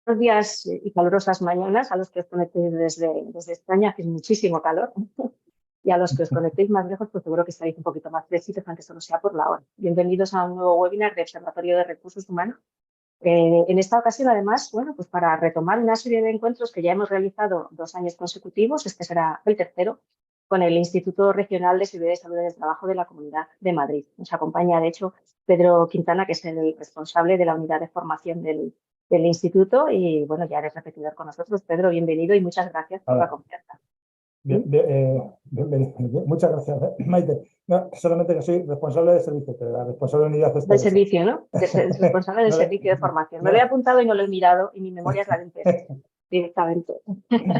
Buenos días y calurosas mañanas a los que os conectéis desde España, que es muchísimo calor, y a los que os conectéis más lejos, pues seguro que estaréis un poquito más fresquitos, aunque solo sea por la hora. Bienvenidos a un nuevo webinar de Observatorio de Recursos Humanos. En esta ocasión, además, bueno, pues para retomar una serie de encuentros que ya hemos realizado 2 años consecutivos, este será el tercero, con el Instituto Regional de Seguridad y Salud del Trabajo de la Comunidad de Madrid. Nos acompaña, de hecho, Pedro Quintana, que es el responsable de la unidad de formación del instituto, y bueno, ya eres repetidor con nosotros. Pedro, bienvenido y muchas gracias por la confianza. Muchas gracias, Maite. No, solamente que soy responsable de servicio, pero la responsable de unidad está Del en eso. servicio, ¿no? Responsable del No servicio de formación. Me no, lo he apuntado y no lo he mirado, y mi memoria es la del pez directamente.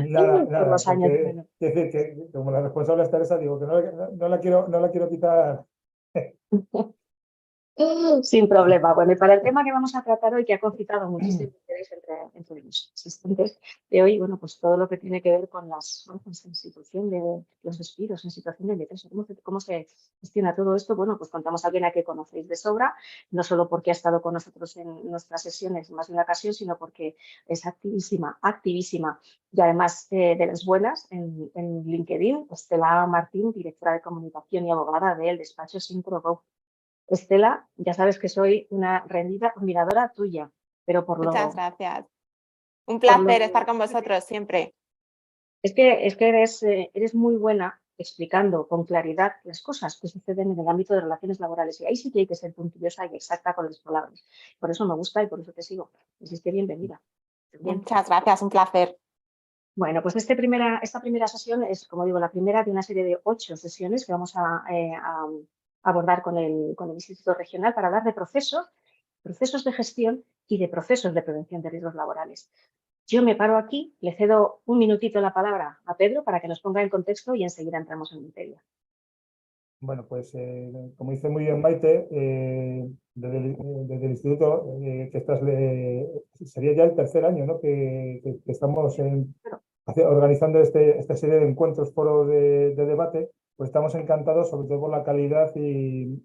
nada, Por nada, los años de porque menos. quiero decir que como la responsable está en esa, digo que no la quiero quitar. Sin problema. Bueno, y para el tema que vamos a tratar hoy, que ha concitado muchísimo interés entre los asistentes de hoy, bueno, pues todo lo que tiene que ver con la institución de los despidos en situación de depresión, cómo se gestiona todo esto. Bueno, pues contamos a alguien a que conocéis de sobra, no solo porque ha estado con nosotros en nuestras sesiones más de una ocasión, sino porque es activísima, activísima, y además de las buenas en LinkedIn. Estela Martín, directora de comunicación y abogada del despacho Syncro. Estela, ya sabes que soy una rendida admiradora tuya, pero Muchas gracias. Un por placer lo estar con vosotros siempre. es que eres muy buena explicando con claridad las cosas que suceden en el ámbito de relaciones laborales, y ahí sí que hay que ser puntillosa y exacta con las palabras. Por eso me gusta y por eso te sigo. Así que bienvenida. Bien. Muchas gracias, un placer. Bueno, pues esta primera sesión es, como digo, la primera de una serie de 8 sesiones que vamos a abordar con el Instituto Regional para hablar de procesos de gestión y de procesos de prevención de riesgos laborales. Yo me paro aquí, le cedo un minutito la palabra a Pedro para que nos ponga en contexto y enseguida entramos en materia. Bueno, pues como dice muy bien Maite, desde el instituto, sería ya el tercer año, ¿no? que estamos organizando esta serie de encuentros, foros de debate. Pues estamos encantados, sobre todo por la calidad y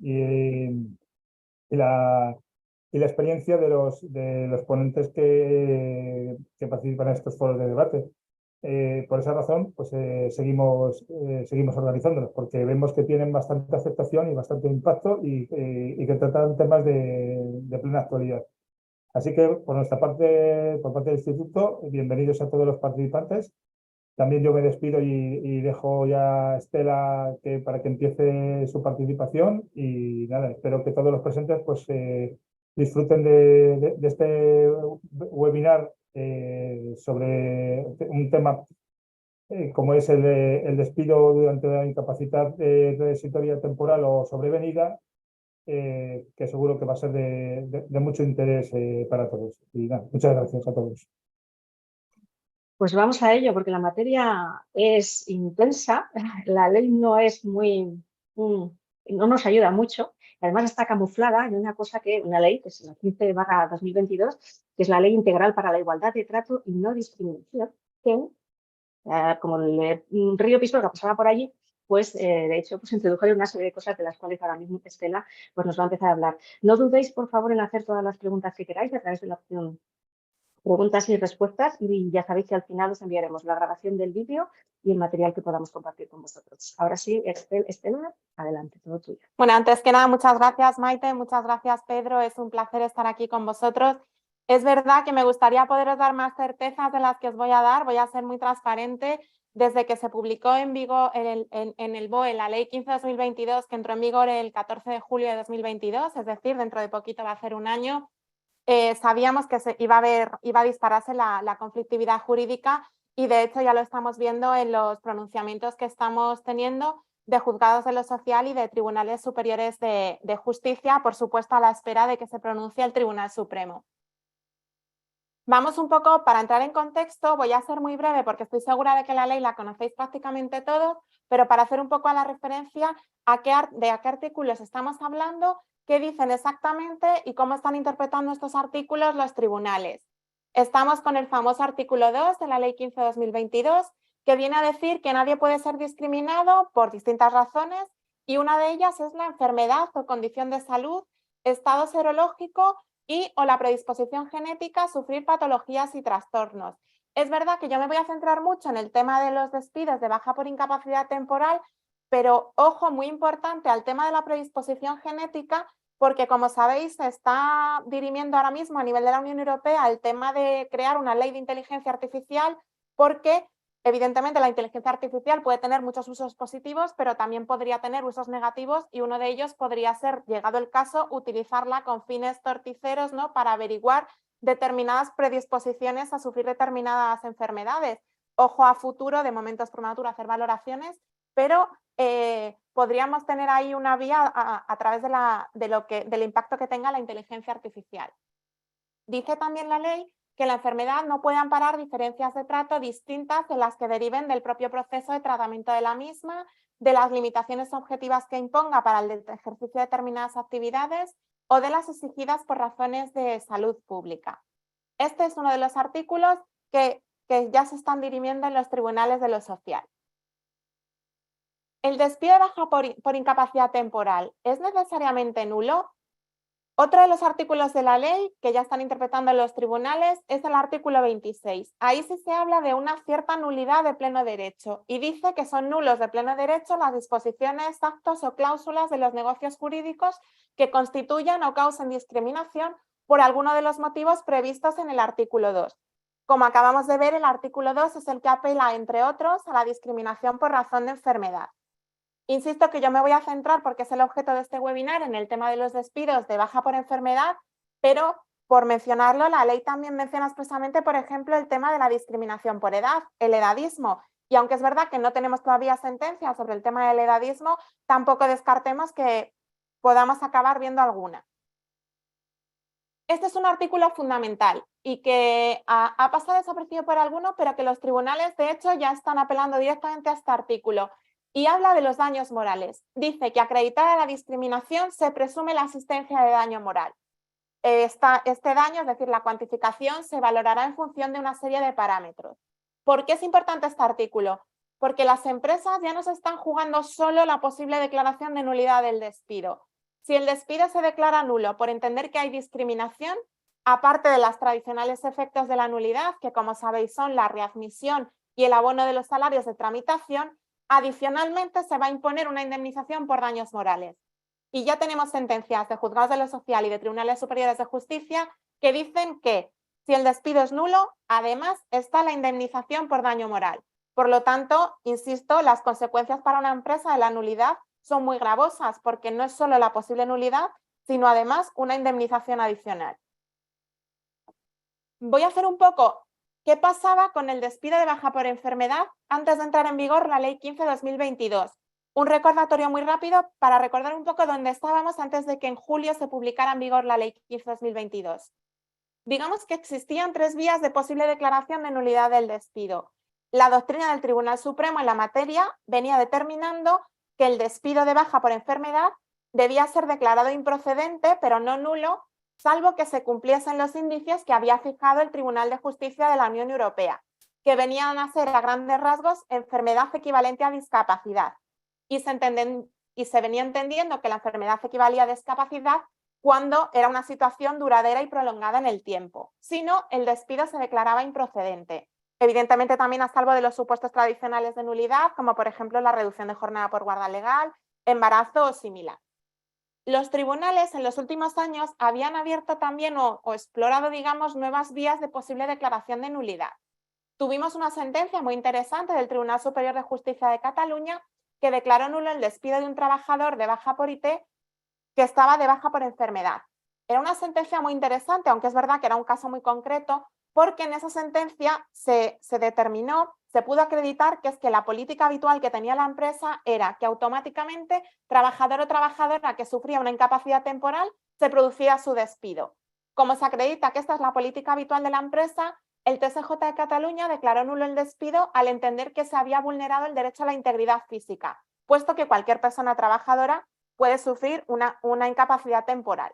la experiencia de los ponentes que participan en estos foros de debate. Por esa razón, pues seguimos organizándolos, porque vemos que tienen bastante aceptación y bastante impacto y que tratan temas de plena actualidad. Así que, por nuestra parte, por parte del Instituto, bienvenidos a todos los participantes. También yo me despido y dejo ya a Estela para que empiece su participación, y nada, espero que todos los presentes pues disfruten de este webinar sobre un tema como es el despido durante la incapacidad transitoria temporal o sobrevenida, que seguro que va a ser de mucho interés para todos. Y nada, muchas gracias a todos. Pues vamos a ello, porque la materia es intensa, la ley no es no nos ayuda mucho, además está camuflada en una ley, que es la 15/2022, que es la Ley Integral para la Igualdad de Trato y No Discriminación, que, como el río Pisuerga pasaba por allí, pues de hecho pues introdujeron una serie de cosas de las cuales ahora mismo Estela pues nos va a empezar a hablar. No dudéis, por favor, en hacer todas las preguntas que queráis a través de la opción preguntas y respuestas, y ya sabéis que al final os enviaremos la grabación del vídeo y el material que podamos compartir con vosotros. Ahora sí, Estela, adelante, todo tuyo. Bueno, antes que nada, muchas gracias, Maite, muchas gracias, Pedro. Es un placer estar aquí con vosotros. Es verdad que me gustaría poderos dar más certezas de las que os voy a dar. Voy a ser muy transparente. Desde que se publicó en vigor en el BOE la Ley 15/2022, que entró en vigor el 14 de julio de 2022, es decir, dentro de poquito va a ser un año, sabíamos que iba a dispararse la conflictividad jurídica, y de hecho ya lo estamos viendo en los pronunciamientos que estamos teniendo de juzgados de lo social y de tribunales superiores de justicia, por supuesto a la espera de que se pronuncie el Tribunal Supremo. Vamos un poco, para entrar en contexto, voy a ser muy breve porque estoy segura de que la ley la conocéis prácticamente todos, pero para hacer un poco a la referencia de a qué artículos estamos hablando, qué dicen exactamente y cómo están interpretando estos artículos los tribunales. Estamos con el famoso artículo 2 de la Ley 15/2022, que viene a decir que nadie puede ser discriminado por distintas razones, y una de ellas es la enfermedad o condición de salud, estado serológico y o la predisposición genética a sufrir patologías y trastornos. Es verdad que yo me voy a centrar mucho en el tema de los despidos de baja por incapacidad temporal, pero ojo, muy importante al tema de la predisposición genética, porque como sabéis se está dirimiendo ahora mismo a nivel de la Unión Europea el tema de crear una ley de inteligencia artificial, porque evidentemente la inteligencia artificial puede tener muchos usos positivos, pero también podría tener usos negativos y uno de ellos podría ser, llegado el caso, utilizarla con fines torticeros, ¿no?, para averiguar determinadas predisposiciones a sufrir determinadas enfermedades. Ojo a futuro, de momento es prematuro hacer valoraciones, pero podríamos tener ahí una vía a través del impacto que tenga la inteligencia artificial. Dice también la ley que la enfermedad no puede amparar diferencias de trato distintas de las que deriven del propio proceso de tratamiento de la misma, de las limitaciones objetivas que imponga para el ejercicio de determinadas actividades o de las exigidas por razones de salud pública. Este es uno de los artículos que ya se están dirimiendo en los tribunales de lo social. ¿El despido de baja por incapacidad temporal es necesariamente nulo? Otro de los artículos de la ley que ya están interpretando los tribunales es el artículo 26. Ahí sí se habla de una cierta nulidad de pleno derecho y dice que son nulos de pleno derecho las disposiciones, actos o cláusulas de los negocios jurídicos que constituyan o causen discriminación por alguno de los motivos previstos en el artículo 2. Como acabamos de ver, el artículo 2 es el que apela, entre otros, a la discriminación por razón de enfermedad. Insisto que yo me voy a centrar, porque es el objeto de este webinar, en el tema de los despidos de baja por enfermedad, pero por mencionarlo, la ley también menciona expresamente, por ejemplo, el tema de la discriminación por edad, el edadismo. Y aunque es verdad que no tenemos todavía sentencias sobre el tema del edadismo, tampoco descartemos que podamos acabar viendo alguna. Este es un artículo fundamental y que ha pasado desapercibido por alguno, pero que los tribunales, de hecho, ya están apelando directamente a este artículo. Y habla de los daños morales. Dice que acreditada la discriminación se presume la existencia de daño moral. Este daño, es decir, la cuantificación, se valorará en función de una serie de parámetros. ¿Por qué es importante este artículo? Porque las empresas ya no se están jugando solo la posible declaración de nulidad del despido. Si el despido se declara nulo por entender que hay discriminación, aparte de los tradicionales efectos de la nulidad, que como sabéis son la readmisión y el abono de los salarios de tramitación, adicionalmente se va a imponer una indemnización por daños morales. Y ya tenemos sentencias de juzgados de lo social y de tribunales superiores de justicia que dicen que si el despido es nulo, además está la indemnización por daño moral. Por lo tanto, insisto, las consecuencias para una empresa de la nulidad son muy gravosas, porque no es solo la posible nulidad, sino además una indemnización adicional. Voy a hacer un poco qué pasaba con el despido de baja por enfermedad antes de entrar en vigor la Ley 15/2022. Un recordatorio muy rápido para recordar un poco dónde estábamos antes de que en julio se publicara en vigor la Ley 15/2022. Digamos que existían 3 vías de posible declaración de nulidad del despido. La doctrina del Tribunal Supremo en la materia venía determinando que el despido de baja por enfermedad debía ser declarado improcedente, pero no nulo, salvo que se cumpliesen los indicios que había fijado el Tribunal de Justicia de la Unión Europea, que venían a ser a grandes rasgos enfermedad equivalente a discapacidad. Y se venía entendiendo que la enfermedad equivalía a discapacidad cuando era una situación duradera y prolongada en el tiempo. Si no, el despido se declaraba improcedente. Evidentemente también a salvo de los supuestos tradicionales de nulidad, como por ejemplo la reducción de jornada por guarda legal, embarazo o similar. Los tribunales en los últimos años habían abierto también o explorado, digamos, nuevas vías de posible declaración de nulidad. Tuvimos una sentencia muy interesante del Tribunal Superior de Justicia de Cataluña que declaró nulo el despido de un trabajador de baja por IT que estaba de baja por enfermedad. Era una sentencia muy interesante, aunque es verdad que era un caso muy concreto, porque en esa sentencia se determinó, se pudo acreditar que es que la política habitual que tenía la empresa era que automáticamente trabajador o trabajadora que sufría una incapacidad temporal se producía su despido. Como se acredita que esta es la política habitual de la empresa, el TSJ de Cataluña declaró nulo el despido al entender que se había vulnerado el derecho a la integridad física, puesto que cualquier persona trabajadora puede sufrir una incapacidad temporal.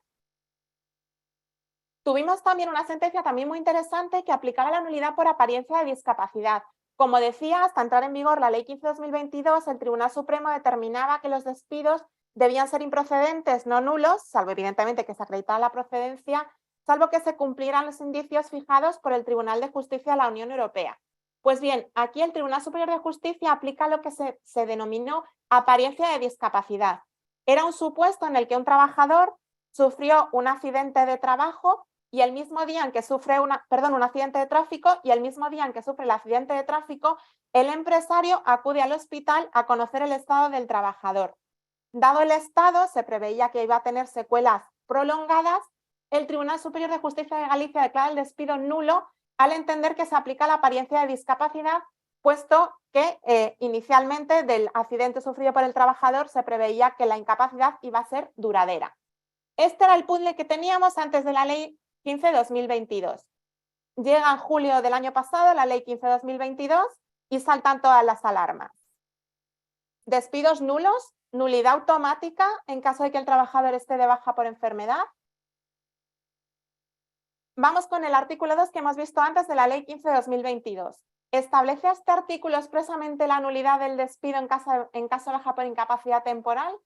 Tuvimos también una sentencia también muy interesante que aplicaba la nulidad por apariencia de discapacidad. Como decía, hasta entrar en vigor la Ley 15/2022, el Tribunal Supremo determinaba que los despidos debían ser improcedentes, no nulos, salvo evidentemente que se acreditara la procedencia, salvo que se cumplieran los indicios fijados por el Tribunal de Justicia de la Unión Europea. Pues bien, aquí el Tribunal Superior de Justicia aplica lo que se denominó apariencia de discapacidad. Era un supuesto en el que un trabajador sufrió un accidente de trabajo y el mismo día en que sufre un accidente de tráfico, y el mismo día en que sufre el accidente de tráfico, el empresario acude al hospital a conocer el estado del trabajador. Dado el estado, se preveía que iba a tener secuelas prolongadas. El Tribunal Superior de Justicia de Galicia declara el despido nulo al entender que se aplica la apariencia de discapacidad, puesto que inicialmente del accidente sufrido por el trabajador se preveía que la incapacidad iba a ser duradera. Este era el puzzle que teníamos antes de la Ley 15/2022. Llega en julio del año pasado la Ley 15/2022 y saltan todas las alarmas. Despidos nulos, nulidad automática en caso de que el trabajador esté de baja por enfermedad. Vamos con el artículo 2 que hemos visto antes de la Ley 15/2022. ¿Establece este artículo expresamente la nulidad del despido en caso de baja por incapacidad temporal?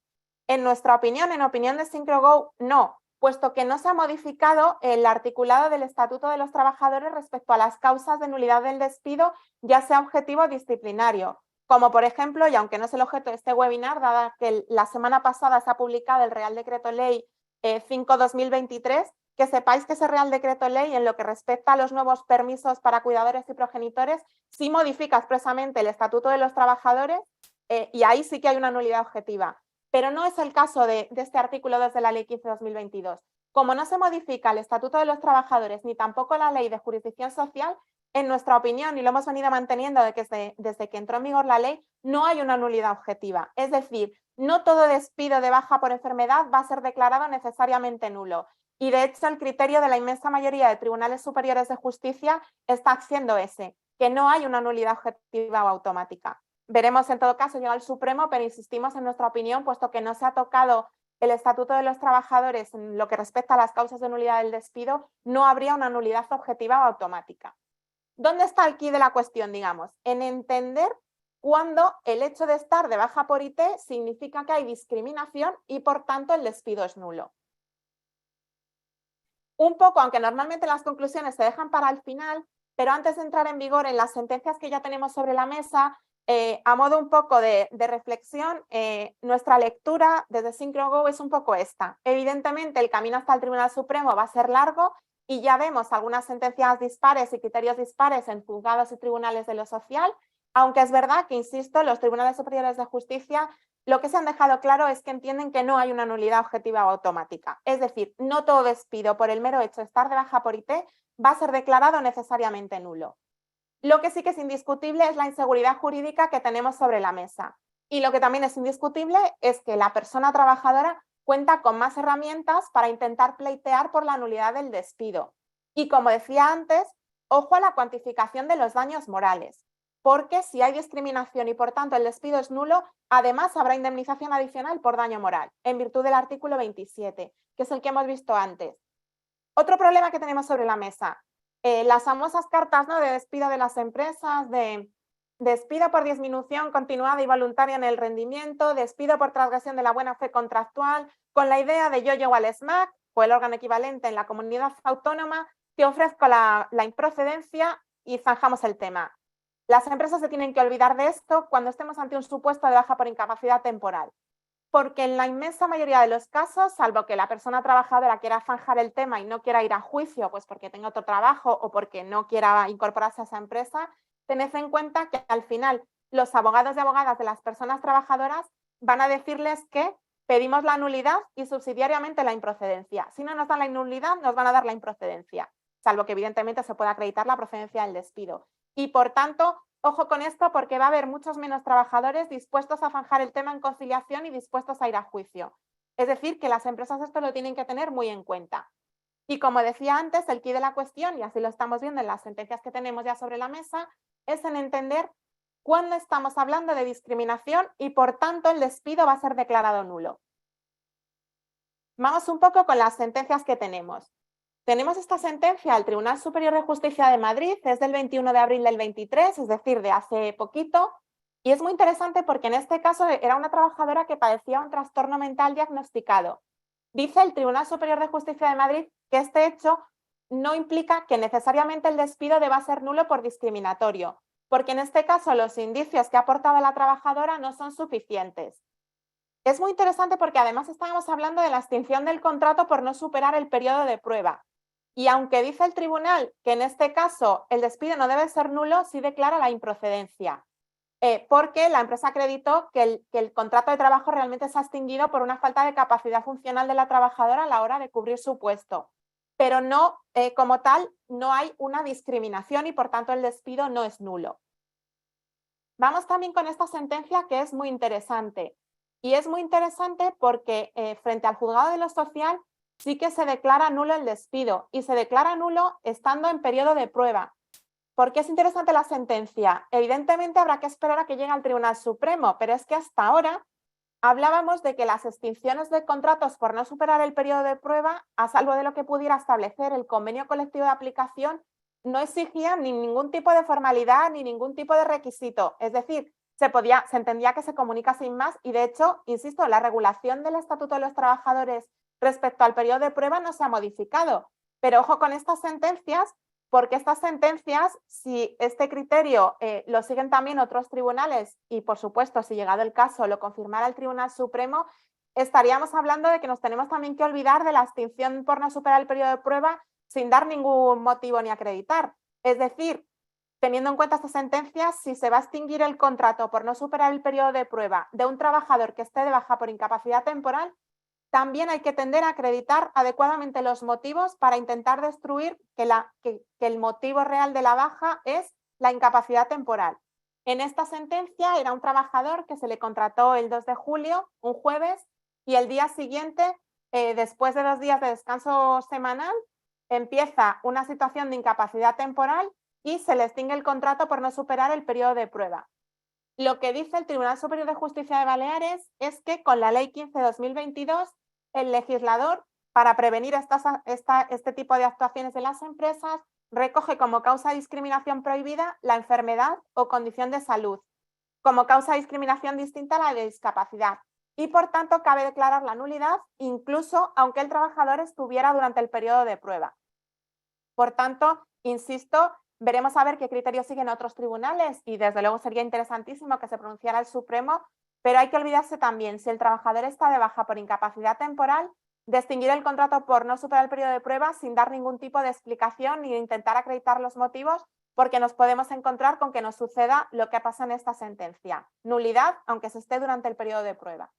En nuestra opinión, en opinión de SyncroGo, no, puesto que no se ha modificado el articulado del Estatuto de los Trabajadores respecto a las causas de nulidad del despido, ya sea objetivo o disciplinario. Como por ejemplo, y aunque no es el objeto de este webinar, dada que la semana pasada se ha publicado el Real Decreto Ley 5/2023, que sepáis que ese Real Decreto Ley, en lo que respecta a los nuevos permisos para cuidadores y progenitores, sí modifica expresamente el Estatuto de los Trabajadores y ahí sí que hay una nulidad objetiva. Pero no es el caso de este artículo 2 de la Ley 15/2022. Como no se modifica el Estatuto de los Trabajadores ni tampoco la Ley de Jurisdicción Social, en nuestra opinión, y lo hemos venido manteniendo desde que entró en vigor la ley, no hay una nulidad objetiva. Es decir, no todo despido de baja por enfermedad va a ser declarado necesariamente nulo. Y de hecho, el criterio de la inmensa mayoría de tribunales superiores de justicia está siendo ese, que no hay una nulidad objetiva o automática. Veremos en todo caso, llega el Supremo, pero insistimos en nuestra opinión, puesto que no se ha tocado el Estatuto de los Trabajadores en lo que respecta a las causas de nulidad del despido, no habría una nulidad objetiva o automática. ¿Dónde está el quid de la cuestión, digamos? En entender cuándo el hecho de estar de baja por IT significa que hay discriminación y por tanto el despido es nulo. Un poco, aunque normalmente las conclusiones se dejan para el final, pero antes de entrar en vigor en las sentencias que ya tenemos sobre la mesa, a modo un poco de reflexión, nuestra lectura desde SyncroGo es un poco esta. Evidentemente, el camino hasta el Tribunal Supremo va a ser largo y ya vemos algunas sentencias dispares y criterios dispares en juzgados y tribunales de lo social, aunque es verdad que, insisto, los tribunales superiores de justicia lo que se han dejado claro es que entienden que no hay una nulidad objetiva o automática. Es decir, no todo despido por el mero hecho de estar de baja por IT va a ser declarado necesariamente nulo. Lo que sí que es indiscutible es la inseguridad jurídica que tenemos sobre la mesa. Y lo que también es indiscutible es que la persona trabajadora cuenta con más herramientas para intentar pleitear por la nulidad del despido. Y como decía antes, ojo a la cuantificación de los daños morales, porque si hay discriminación y por tanto el despido es nulo, además habrá indemnización adicional por daño moral, en virtud del artículo 27, que es el que hemos visto antes. Otro problema que tenemos sobre la mesa, las famosas cartas, ¿no?, de despido de las empresas, de despido por disminución continuada y voluntaria en el rendimiento, despido por transgresión de la buena fe contractual, con la idea de yo llego al SMAC o el órgano equivalente en la comunidad autónoma, te ofrezco la improcedencia y zanjamos el tema. Las empresas se tienen que olvidar de esto cuando estemos ante un supuesto de baja por incapacidad temporal, porque en la inmensa mayoría de los casos, salvo que la persona trabajadora quiera zanjar el tema y no quiera ir a juicio, pues porque tenga otro trabajo o porque no quiera incorporarse a esa empresa, tened en cuenta que al final los abogados y abogadas de las personas trabajadoras van a decirles que pedimos la nulidad y subsidiariamente la improcedencia. Si no nos dan la nulidad, nos van a dar la improcedencia, salvo que evidentemente se pueda acreditar la procedencia del despido. Y por tanto, ojo con esto, porque va a haber muchos menos trabajadores dispuestos a zanjar el tema en conciliación y dispuestos a ir a juicio. Es decir, que las empresas esto lo tienen que tener muy en cuenta. Y como decía antes, el quid de la cuestión, y así lo estamos viendo en las sentencias que tenemos ya sobre la mesa, es en entender cuándo estamos hablando de discriminación y por tanto el despido va a ser declarado nulo. Vamos un poco con las sentencias que tenemos. Tenemos esta sentencia al Tribunal Superior de Justicia de Madrid, es del 21 de abril del 23, es decir, de hace poquito, y es muy interesante porque en este caso era una trabajadora que padecía un trastorno mental diagnosticado. Dice el Tribunal Superior de Justicia de Madrid que este hecho no implica que necesariamente el despido deba ser nulo por discriminatorio, porque en este caso los indicios que ha aportado la trabajadora no son suficientes. Es muy interesante porque además estábamos hablando de la extinción del contrato por no superar el periodo de prueba. Y aunque dice el tribunal que en este caso el despido no debe ser nulo, sí declara la improcedencia, porque la empresa acreditó que el contrato de trabajo realmente se ha extinguido por una falta de capacidad funcional de la trabajadora a la hora de cubrir su puesto. Pero no, como tal, no hay una discriminación y por tanto el despido no es nulo. Vamos también con esta sentencia que es muy interesante. Y es muy interesante porque frente al juzgado de lo social sí que se declara nulo el despido y se declara nulo estando en periodo de prueba. ¿Por qué es interesante la sentencia? Evidentemente habrá que esperar a que llegue al Tribunal Supremo, pero es que hasta ahora hablábamos de que las extinciones de contratos por no superar el periodo de prueba, a salvo de lo que pudiera establecer el convenio colectivo de aplicación, no exigían ni ningún tipo de formalidad ni ningún tipo de requisito. Es decir, se entendía que se comunica sin más y, de hecho, insisto, la regulación del Estatuto de los Trabajadores respecto al periodo de prueba no se ha modificado. Pero ojo con estas sentencias, porque estas sentencias, si este criterio lo siguen también otros tribunales y, por supuesto, si llegado el caso lo confirmara el Tribunal Supremo, estaríamos hablando de que nos tenemos también que olvidar de la extinción por no superar el periodo de prueba sin dar ningún motivo ni acreditar. Es decir, teniendo en cuenta estas sentencias, si se va a extinguir el contrato por no superar el periodo de prueba de un trabajador que esté de baja por incapacidad temporal, también hay que tender a acreditar adecuadamente los motivos para intentar destruir que el motivo real de la baja es la incapacidad temporal. En esta sentencia era un trabajador que se le contrató el 2 de julio, un jueves, y el día siguiente, después de 2 días de descanso semanal, empieza una situación de incapacidad temporal y se le extingue el contrato por no superar el periodo de prueba. Lo que dice el Tribunal Superior de Justicia de Baleares es que con la Ley 15/2022, el legislador, para prevenir este tipo de actuaciones en las empresas, recoge como causa de discriminación prohibida la enfermedad o condición de salud, como causa de discriminación distinta a la de discapacidad. Y por tanto, cabe declarar la nulidad incluso aunque el trabajador estuviera durante el periodo de prueba. Por tanto, insisto, veremos a ver qué criterios siguen otros tribunales y desde luego sería interesantísimo que se pronunciara el Supremo, pero hay que olvidarse también, si el trabajador está de baja por incapacidad temporal, de extinguir el contrato por no superar el periodo de prueba sin dar ningún tipo de explicación ni de intentar acreditar los motivos, porque nos podemos encontrar con que nos suceda lo que pasa en esta sentencia. Nulidad, aunque se esté durante el periodo de prueba.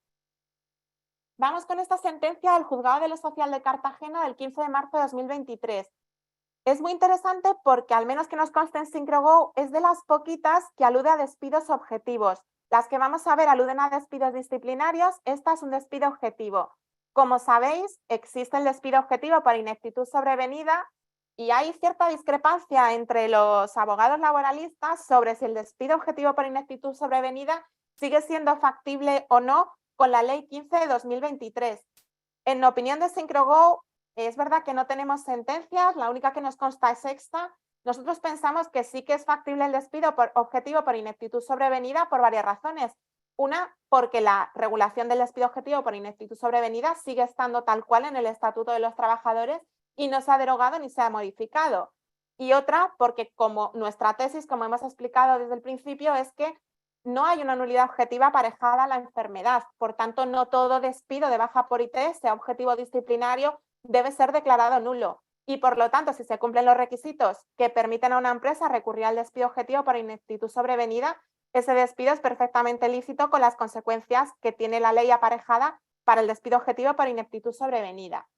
Vamos con esta sentencia del Juzgado de lo Social de Cartagena del 15 de marzo de 2023. Es muy interesante porque, al menos que nos conste en SyncroGo, es de las poquitas que alude a despidos objetivos. Las que vamos a ver aluden a despidos disciplinarios, esta es un despido objetivo. Como sabéis, existe el despido objetivo por ineptitud sobrevenida y hay cierta discrepancia entre los abogados laboralistas sobre si el despido objetivo por ineptitud sobrevenida sigue siendo factible o no con la Ley 15 de 2023. En opinión de SyncroGo, es verdad que no tenemos sentencias, la única que nos consta es esta. Nosotros pensamos que sí que es factible el despido objetivo por ineptitud sobrevenida por varias razones. Una, porque la regulación del despido objetivo por ineptitud sobrevenida sigue estando tal cual en el Estatuto de los Trabajadores y no se ha derogado ni se ha modificado. Y otra, porque como nuestra tesis, como hemos explicado desde el principio, es que no hay una nulidad objetiva aparejada a la enfermedad. Por tanto, no todo despido de baja por IT, sea objetivo disciplinario, debe ser declarado nulo. Y por lo tanto, si se cumplen los requisitos que permiten a una empresa recurrir al despido objetivo por ineptitud sobrevenida, ese despido es perfectamente lícito con las consecuencias que tiene la ley aparejada para el despido objetivo por ineptitud sobrevenida.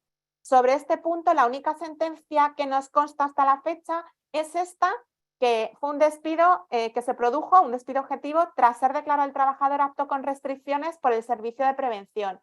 Sobre este punto, la única sentencia que nos consta hasta la fecha es esta, que fue un despido que se produjo, un despido objetivo, tras ser declarado el trabajador apto con restricciones por el Servicio de Prevención.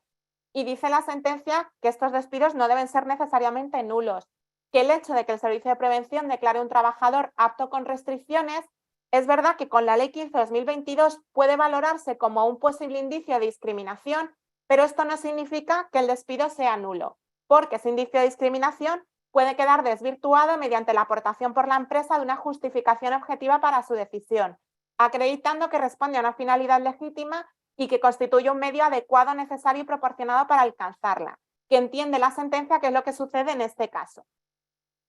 Y dice la sentencia que estos despidos no deben ser necesariamente nulos, que el hecho de que el Servicio de Prevención declare un trabajador apto con restricciones, es verdad que con la Ley 15/2022 puede valorarse como un posible indicio de discriminación, pero esto no significa que el despido sea nulo, porque ese indicio de discriminación puede quedar desvirtuado mediante la aportación por la empresa de una justificación objetiva para su decisión, acreditando que responde a una finalidad legítima y que constituye un medio adecuado, necesario y proporcionado para alcanzarla. que entiende la sentencia qué es lo que sucede en este caso.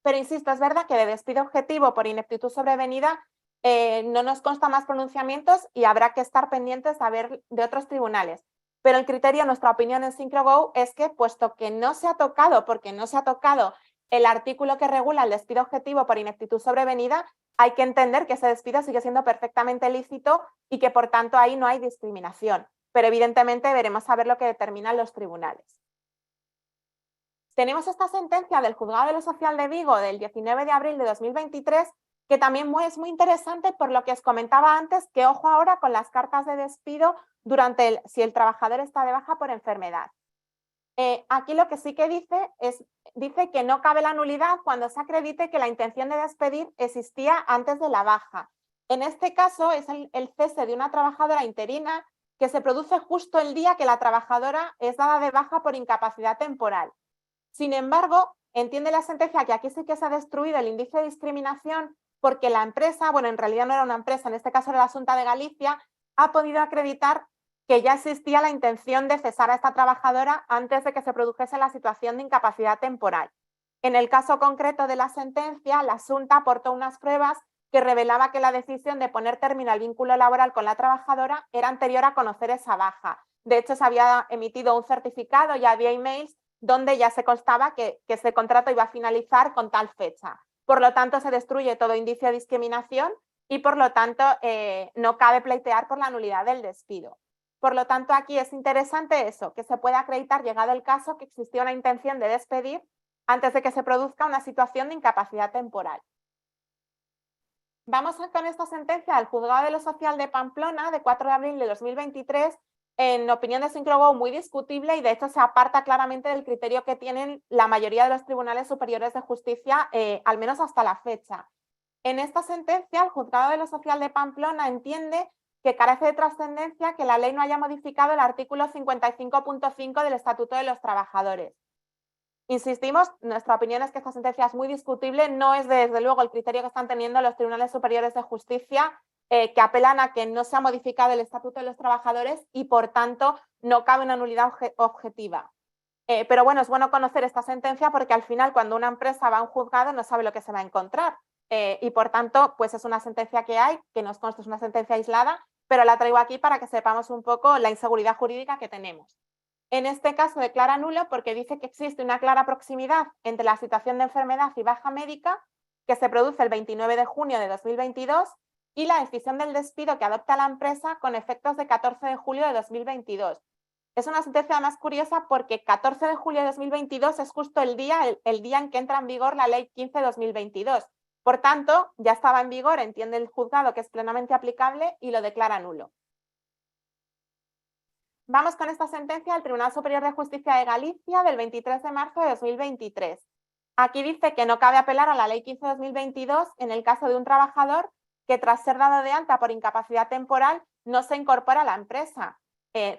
Pero insisto, es verdad que de despido objetivo por ineptitud sobrevenida no nos consta más pronunciamientos y habrá que estar pendientes a ver de otros tribunales. Pero el criterio, nuestra opinión en SyncroGo es que, puesto que no se ha tocado, porque no se ha tocado el artículo que regula el despido objetivo por ineptitud sobrevenida, hay que entender que ese despido sigue siendo perfectamente lícito y que, por tanto, ahí no hay discriminación. Pero, evidentemente, veremos a ver lo que determinan los tribunales. Tenemos esta sentencia del Juzgado de lo Social de Vigo del 19 de abril de 2023, que también es muy interesante por lo que os comentaba antes, que ojo ahora con las cartas de despido si el trabajador está de baja por enfermedad. Aquí lo que sí que dice que no cabe la nulidad cuando se acredite que la intención de despedir existía antes de la baja. En este caso es el cese de una trabajadora interina que se produce justo el día que la trabajadora es dada de baja por incapacidad temporal. Sin embargo, entiende la sentencia que aquí sí que se ha destruido el índice de discriminación porque la empresa, bueno, en realidad no era una empresa, en este caso era la Xunta de Galicia, ha podido acreditar que ya existía la intención de cesar a esta trabajadora antes de que se produjese la situación de incapacidad temporal. En el caso concreto de la sentencia, la Xunta aportó unas pruebas que revelaba que la decisión de poner término al vínculo laboral con la trabajadora era anterior a conocer esa baja. De hecho, se había emitido un certificado y había emails donde ya se constaba que ese contrato iba a finalizar con tal fecha. Por lo tanto, se destruye todo indicio de discriminación y, por lo tanto, no cabe pleitear por la nulidad del despido. Por lo tanto, aquí es interesante eso, que se pueda acreditar, llegado el caso, que existía una intención de despedir antes de que se produzca una situación de incapacidad temporal. Vamos con esta sentencia del Juzgado de lo Social de Pamplona, de 4 de abril de 2023, en opinión de SyncroGo muy discutible y de hecho se aparta claramente del criterio que tienen la mayoría de los tribunales superiores de justicia, al menos hasta la fecha. En esta sentencia, el Juzgado de lo Social de Pamplona entiende que carece de trascendencia que la ley no haya modificado el artículo 55.5 del Estatuto de los Trabajadores. Insistimos, nuestra opinión es que esta sentencia es muy discutible, no es desde luego el criterio que están teniendo los tribunales superiores de justicia, que apelan a que no se ha modificado el Estatuto de los Trabajadores y, por tanto, no cabe una nulidad objetiva. Pero bueno, es bueno conocer esta sentencia porque al final, cuando una empresa va a un juzgado, no sabe lo que se va a encontrar. Y, por tanto, pues es una sentencia que hay, que nos consta es una sentencia aislada, pero la traigo aquí para que sepamos un poco la inseguridad jurídica que tenemos. En este caso declara nulo porque dice que existe una clara proximidad entre la situación de enfermedad y baja médica que se produce el 29 de junio de 2022 y la decisión del despido que adopta la empresa con efectos de 14 de julio de 2022. Es una sentencia más curiosa porque 14 de julio de 2022 es justo el día en que entra en vigor la Ley 15/2022. Por tanto, ya estaba en vigor, entiende el juzgado que es plenamente aplicable y lo declara nulo. Vamos con esta sentencia del Tribunal Superior de Justicia de Galicia del 23 de marzo de 2023. Aquí dice que no cabe apelar a la Ley 15/2022 en el caso de un trabajador que, tras ser dado de alta por incapacidad temporal, no se incorpora a la empresa.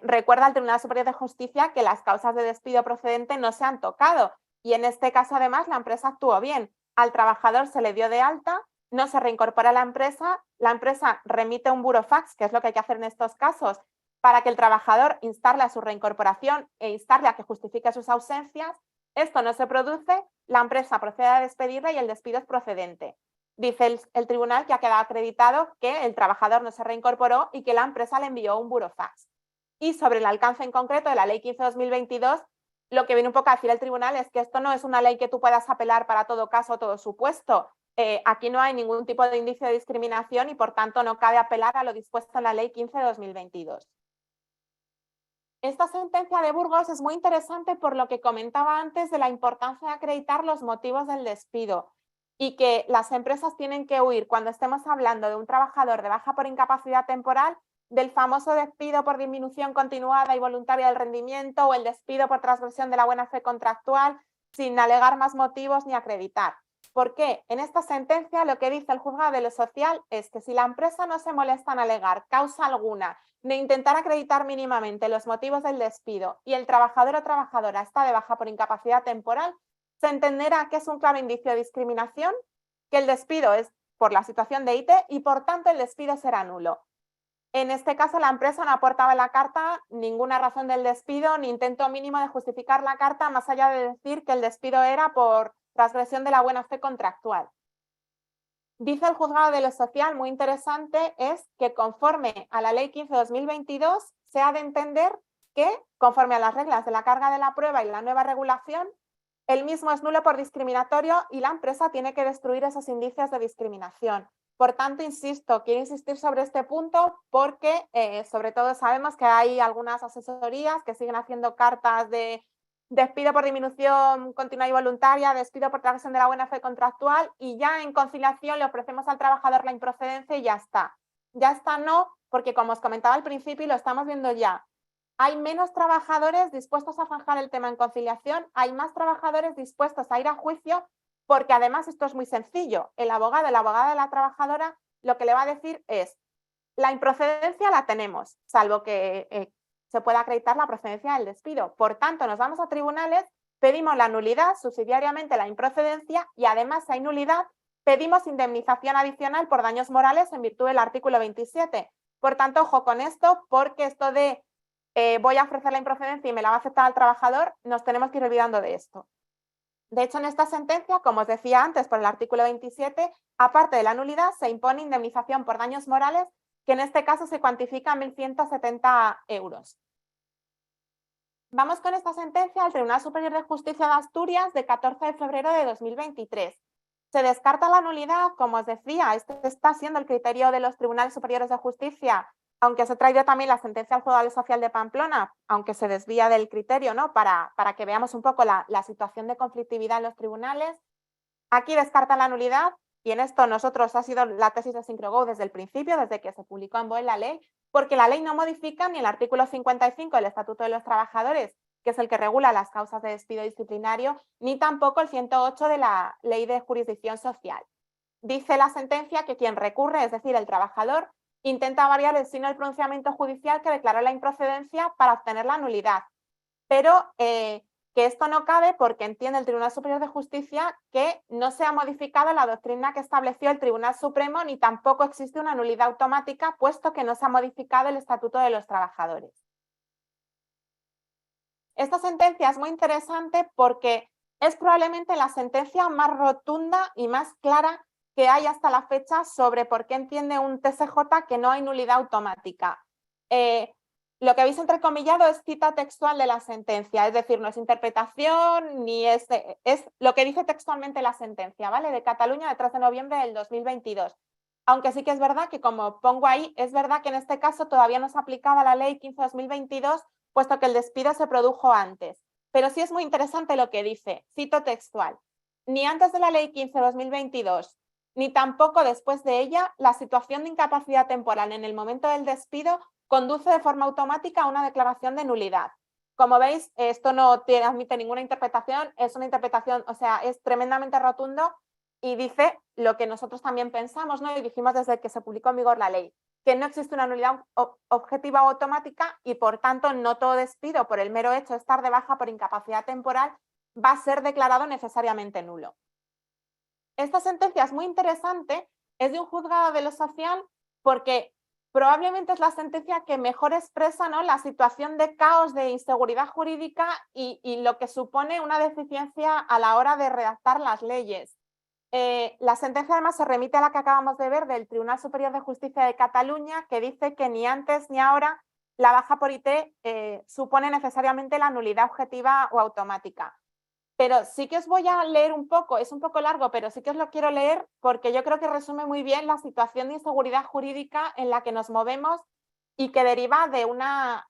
Recuerda al Tribunal Superior de Justicia que las causas de despido procedente no se han tocado y en este caso, además, la empresa actuó bien. Al trabajador se le dio de alta, no se reincorpora a la empresa remite un burofax, que es lo que hay que hacer en estos casos, para que el trabajador instarle a su reincorporación e instarle a que justifique sus ausencias. Esto no se produce, la empresa procede a despedirle y el despido es procedente. Dice el tribunal que ha quedado acreditado que el trabajador no se reincorporó y que la empresa le envió un burofax. Y sobre el alcance en concreto de la Ley 15/2022, lo que viene un poco a decir el tribunal es que esto no es una ley que tú puedas apelar para todo caso o todo supuesto. Aquí no hay ningún tipo de indicio de discriminación y, por tanto, no cabe apelar a lo dispuesto en la Ley 15/2022. Esta sentencia de Burgos es muy interesante por lo que comentaba antes de la importancia de acreditar los motivos del despido y que las empresas tienen que huir, cuando estemos hablando de un trabajador de baja por incapacidad temporal, del famoso despido por disminución continuada y voluntaria del rendimiento o el despido por transgresión de la buena fe contractual sin alegar más motivos ni acreditar. ¿Por qué? En esta sentencia lo que dice el Juzgado de lo Social es que si la empresa no se molesta en alegar causa alguna de intentar acreditar mínimamente los motivos del despido y el trabajador o trabajadora está de baja por incapacidad temporal, se entenderá que es un claro indicio de discriminación, que el despido es por la situación de IT y, por tanto, el despido será nulo. En este caso, la empresa no aportaba en la carta ninguna razón del despido ni intento mínimo de justificar la carta, más allá de decir que el despido era por transgresión de la buena fe contractual. Dice el juzgado de lo social, muy interesante, es que conforme a la Ley 15/2022 se ha de entender que, conforme a las reglas de la carga de la prueba y la nueva regulación, el mismo es nulo por discriminatorio y la empresa tiene que destruir esos indicios de discriminación. Por tanto, insisto, quiero insistir sobre este punto porque sobre todo sabemos que hay algunas asesorías que siguen haciendo cartas de despido por disminución continua y voluntaria, despido por transgresión de la buena fe contractual y ya en conciliación le ofrecemos al trabajador la improcedencia y ya está. Ya está no, porque como os comentaba al principio y lo estamos viendo ya, hay menos trabajadores dispuestos a zanjar el tema en conciliación, hay más trabajadores dispuestos a ir a juicio, porque además esto es muy sencillo. El abogado, la abogada de la trabajadora, lo que le va a decir es, la improcedencia la tenemos, salvo que se pueda acreditar la procedencia del despido. Por tanto, nos vamos a tribunales, pedimos la nulidad, subsidiariamente la improcedencia, y además, si hay nulidad, pedimos indemnización adicional por daños morales en virtud del artículo 27. Por tanto, ojo con esto, porque esto de voy a ofrecer la improcedencia y me la va a aceptar el trabajador, nos tenemos que ir olvidando de esto. De hecho, en esta sentencia, como os decía antes, por el artículo 27, aparte de la nulidad, se impone indemnización por daños morales, que en este caso se cuantifica en 1.170 euros. Vamos con esta sentencia al Tribunal Superior de Justicia de Asturias de 14 de febrero de 2023. Se descarta la nulidad, como os decía, este está siendo el criterio de los Tribunales Superiores de Justicia, aunque se ha traído también la sentencia al Juzgado Social de Pamplona, aunque se desvía del criterio, ¿no? Para que veamos un poco la situación de conflictividad en los tribunales. Aquí descarta la nulidad y en esto nosotros ha sido la tesis de SyncroGo desde el principio, desde que se publicó en BOE la ley, porque la ley no modifica ni el artículo 55 del Estatuto de los Trabajadores, que es el que regula las causas de despido disciplinario, ni tampoco el 108 de la Ley de Jurisdicción Social. Dice la sentencia que quien recurre, es decir, el trabajador, intenta variar el signo del pronunciamiento judicial que declaró la improcedencia para obtener la nulidad, pero que esto no cabe porque entiende el Tribunal Superior de Justicia que no se ha modificado la doctrina que estableció el Tribunal Supremo ni tampoco existe una nulidad automática, puesto que no se ha modificado el Estatuto de los Trabajadores. Esta sentencia es muy interesante porque es probablemente la sentencia más rotunda y más clara que hay hasta la fecha sobre por qué entiende un TSJ que no hay nulidad automática. Lo que habéis entrecomillado es cita textual de la sentencia, es decir, no es interpretación ni es lo que dice textualmente la sentencia, ¿vale? De Cataluña de 3 de noviembre del 2022. Aunque sí que es verdad que, como pongo ahí, es verdad que en este caso todavía no se aplicaba la ley 15/2022, puesto que el despido se produjo antes. Pero sí es muy interesante lo que dice, cito textual, ni antes de la ley 15/2022, ni tampoco después de ella, la situación de incapacidad temporal en el momento del despido conduce de forma automática a una declaración de nulidad. Como veis, esto no admite ninguna interpretación, es una interpretación, o sea, es tremendamente rotundo y dice lo que nosotros también pensamos, ¿no? Y dijimos desde que se publicó en vigor la ley, que no existe una nulidad objetiva o automática y, por tanto, no todo despido por el mero hecho de estar de baja por incapacidad temporal va a ser declarado necesariamente nulo. Esta sentencia es muy interesante, es de un juzgado de lo social porque probablemente es la sentencia que mejor expresa, ¿no?, la situación de caos, de inseguridad jurídica y lo que supone una deficiencia a la hora de redactar las leyes. La sentencia además se remite a la que acabamos de ver del Tribunal Superior de Justicia de Cataluña, que dice que ni antes ni ahora la baja por IT supone necesariamente la nulidad objetiva o automática. Pero sí que os voy a leer un poco, es un poco largo, pero sí que os lo quiero leer porque yo creo que resume muy bien la situación de inseguridad jurídica en la que nos movemos y que deriva de una,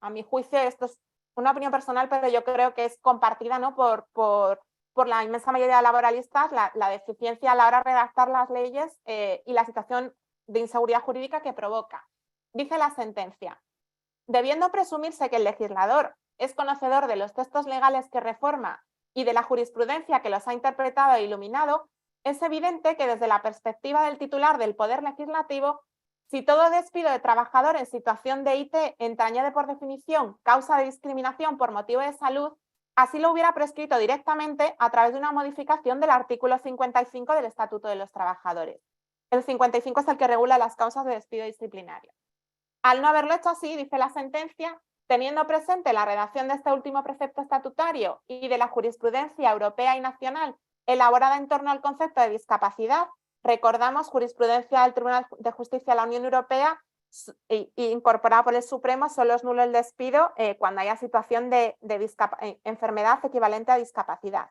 a mi juicio, esto es una opinión personal, pero yo creo que es compartida, ¿no?, por la inmensa mayoría de laboralistas, la deficiencia a la hora de redactar las leyes y la situación de inseguridad jurídica que provoca. Dice la sentencia, debiendo presumirse que el legislador es conocedor de los textos legales que reforma y de la jurisprudencia que los ha interpretado e iluminado, es evidente que desde la perspectiva del titular del Poder Legislativo, si todo despido de trabajador en situación de IT entraña por definición causa de discriminación por motivo de salud, así lo hubiera prescrito directamente a través de una modificación del artículo 55 del Estatuto de los Trabajadores. El 55 es el que regula las causas de despido disciplinario. Al no haberlo hecho así, dice la sentencia, teniendo presente la redacción de este último precepto estatutario y de la jurisprudencia europea y nacional elaborada en torno al concepto de discapacidad, recordamos jurisprudencia del Tribunal de Justicia de la Unión Europea incorporada por el Supremo, solo es nulo el despido cuando haya situación de enfermedad equivalente a discapacidad.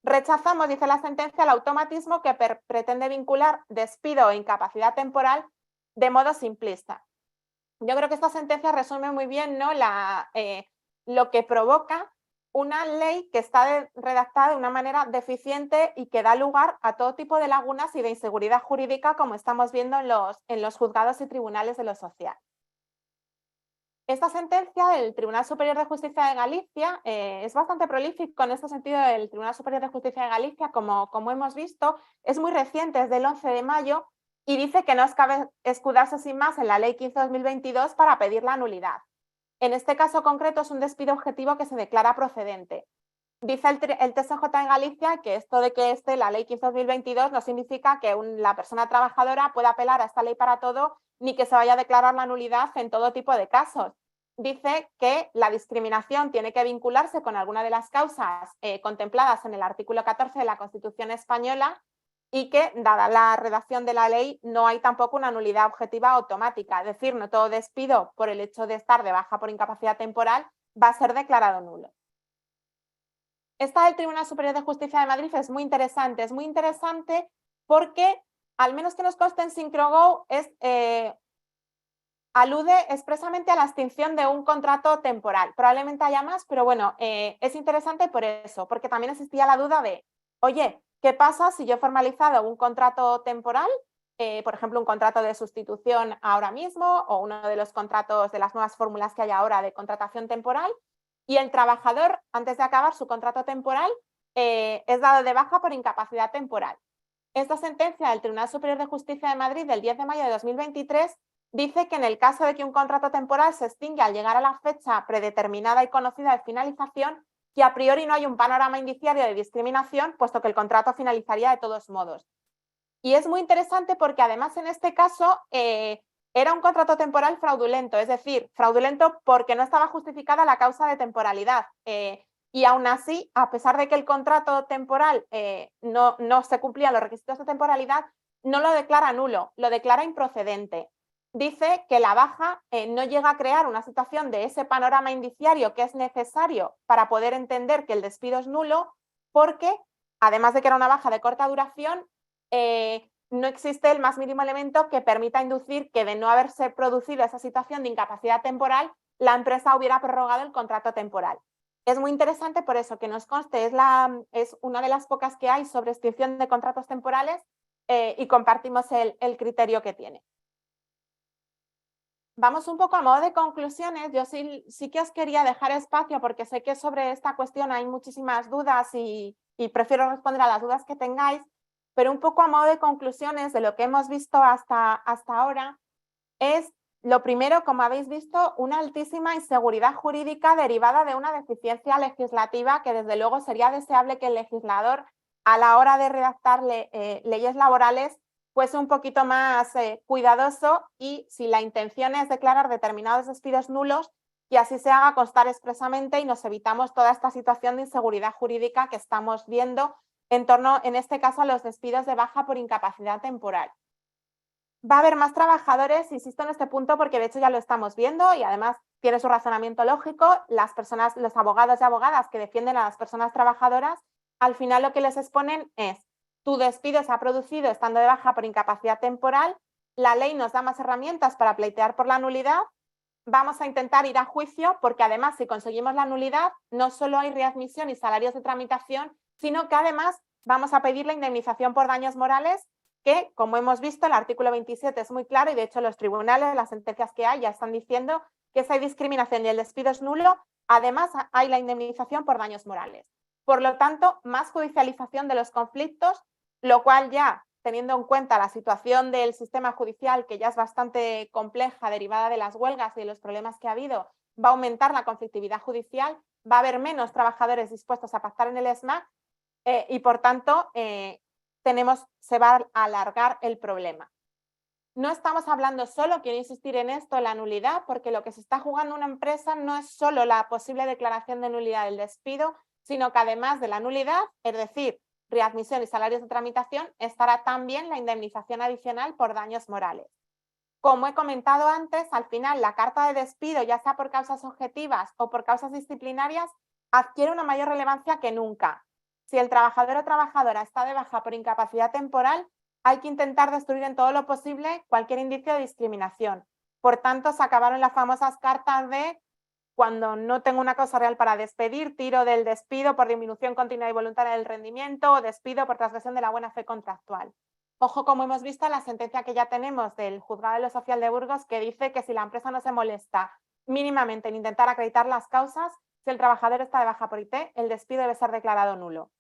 Rechazamos, dice la sentencia, el automatismo que pretende vincular despido o incapacidad temporal de modo simplista. Yo creo que esta sentencia resume muy bien, ¿no?, lo que provoca una ley que está redactada de una manera deficiente y que da lugar a todo tipo de lagunas y de inseguridad jurídica, como estamos viendo en los juzgados y tribunales de lo social. Esta sentencia del Tribunal Superior de Justicia de Galicia es bastante prolífico en este sentido. El Tribunal Superior de Justicia de Galicia, como hemos visto, es muy reciente, es del 11 de mayo, y dice que no es cabe escudarse sin más en la Ley 15/2022 para pedir la nulidad. En este caso concreto es un despido objetivo que se declara procedente. Dice el TSJ en Galicia que esto de que esté la Ley 15/2022 no significa que la persona trabajadora pueda apelar a esta ley para todo, ni que se vaya a declarar la nulidad en todo tipo de casos. Dice que la discriminación tiene que vincularse con alguna de las causas contempladas en el artículo 14 de la Constitución española y que, dada la redacción de la ley, no hay tampoco una nulidad objetiva automática. Es decir, no todo despido por el hecho de estar de baja por incapacidad temporal va a ser declarado nulo. Esta del Tribunal Superior de Justicia de Madrid es muy interesante porque, al menos que nos conste en SincroGo, alude expresamente a la extinción de un contrato temporal. Probablemente haya más, pero bueno, es interesante por eso, porque también existía la duda de, oye, ¿qué pasa si yo he formalizado un contrato temporal, por ejemplo, un contrato de sustitución ahora mismo o uno de los contratos de las nuevas fórmulas que hay ahora de contratación temporal, y el trabajador, antes de acabar su contrato temporal, es dado de baja por incapacidad temporal? Esta sentencia del Tribunal Superior de Justicia de Madrid del 10 de mayo de 2023 dice que en el caso de que un contrato temporal se extingue al llegar a la fecha predeterminada y conocida de finalización, que a priori no hay un panorama indiciario de discriminación, puesto que el contrato finalizaría de todos modos. Y es muy interesante porque además en este caso era un contrato temporal fraudulento, es decir, fraudulento porque no estaba justificada la causa de temporalidad. Y aún así, a pesar de que el contrato temporal no se cumplían los requisitos de temporalidad, no lo declara nulo, lo declara improcedente. Dice que la baja no llega a crear una situación de ese panorama indiciario que es necesario para poder entender que el despido es nulo, porque, además de que era una baja de corta duración, no existe el más mínimo elemento que permita inducir que, de no haberse producido esa situación de incapacidad temporal, la empresa hubiera prorrogado el contrato temporal. Es muy interesante por eso, que nos conste, es una de las pocas que hay sobre extinción de contratos temporales y compartimos el criterio que tiene. Vamos un poco a modo de conclusiones. Yo sí que os quería dejar espacio porque sé que sobre esta cuestión hay muchísimas dudas y prefiero responder a las dudas que tengáis, pero un poco a modo de conclusiones de lo que hemos visto hasta ahora es, lo primero, como habéis visto, una altísima inseguridad jurídica derivada de una deficiencia legislativa que desde luego sería deseable que el legislador, a la hora de redactar leyes laborales, fuese un poquito más cuidadoso, y si la intención es declarar determinados despidos nulos, que así se haga constar expresamente y nos evitamos toda esta situación de inseguridad jurídica que estamos viendo en torno, en este caso, a los despidos de baja por incapacidad temporal. Va a haber más trabajadores, insisto en este punto porque de hecho ya lo estamos viendo y además tiene su razonamiento lógico. Las personas, los abogados y abogadas que defienden a las personas trabajadoras, al final lo que les exponen es: tu despido se ha producido estando de baja por incapacidad temporal, la ley nos da más herramientas para pleitear por la nulidad, vamos a intentar ir a juicio porque además, si conseguimos la nulidad, no solo hay readmisión y salarios de tramitación, sino que además vamos a pedir la indemnización por daños morales, que, como hemos visto, el artículo 27 es muy claro y de hecho los tribunales, las sentencias que hay, ya están diciendo que si hay discriminación y el despido es nulo, además hay la indemnización por daños morales. Por lo tanto, más judicialización de los conflictos, lo cual, ya teniendo en cuenta la situación del sistema judicial, que ya es bastante compleja derivada de las huelgas y de los problemas que ha habido, va a aumentar la conflictividad judicial, va a haber menos trabajadores dispuestos a pactar en el SMAC y por tanto se va a alargar el problema. no estamos hablando solo, quiero insistir en esto, la nulidad, porque lo que se está jugando una empresa no es solo la posible declaración de nulidad del despido, sino que además de la nulidad, es decir, readmisión y salarios de tramitación, estará también la indemnización adicional por daños morales. Como he comentado antes, al final la carta de despido, ya sea por causas objetivas o por causas disciplinarias, adquiere una mayor relevancia que nunca. Si el trabajador o trabajadora está de baja por incapacidad temporal, hay que intentar destruir en todo lo posible cualquier indicio de discriminación. Por tanto, se acabaron las famosas cartas de cuando no tengo una causa real para despedir, tiro del despido por disminución continua y voluntaria del rendimiento o despido por transgresión de la buena fe contractual. Ojo, como hemos visto, la sentencia que ya tenemos del Juzgado de lo Social de Burgos, que dice que si la empresa no se molesta mínimamente en intentar acreditar las causas, si el trabajador está de baja por IT, el despido debe ser declarado nulo.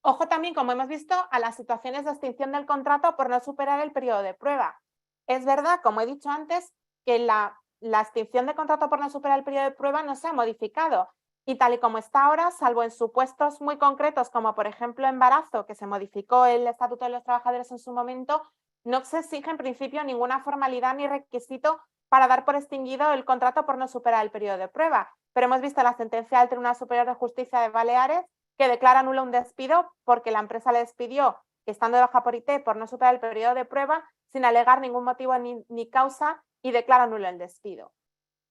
Ojo también, como hemos visto, a las situaciones de extinción del contrato por no superar el periodo de prueba. Es verdad, como he dicho antes, que la extinción de contrato por no superar el periodo de prueba no se ha modificado. Y tal y como está ahora, salvo en supuestos muy concretos, como por ejemplo embarazo, que se modificó el Estatuto de los Trabajadores en su momento, no se exige en principio ninguna formalidad ni requisito para dar por extinguido el contrato por no superar el periodo de prueba. Pero hemos visto la sentencia del Tribunal Superior de Justicia de Baleares que declara nulo un despido porque la empresa le despidió estando de baja por IT por no superar el periodo de prueba sin alegar ningún motivo ni causa y declara nulo el despido.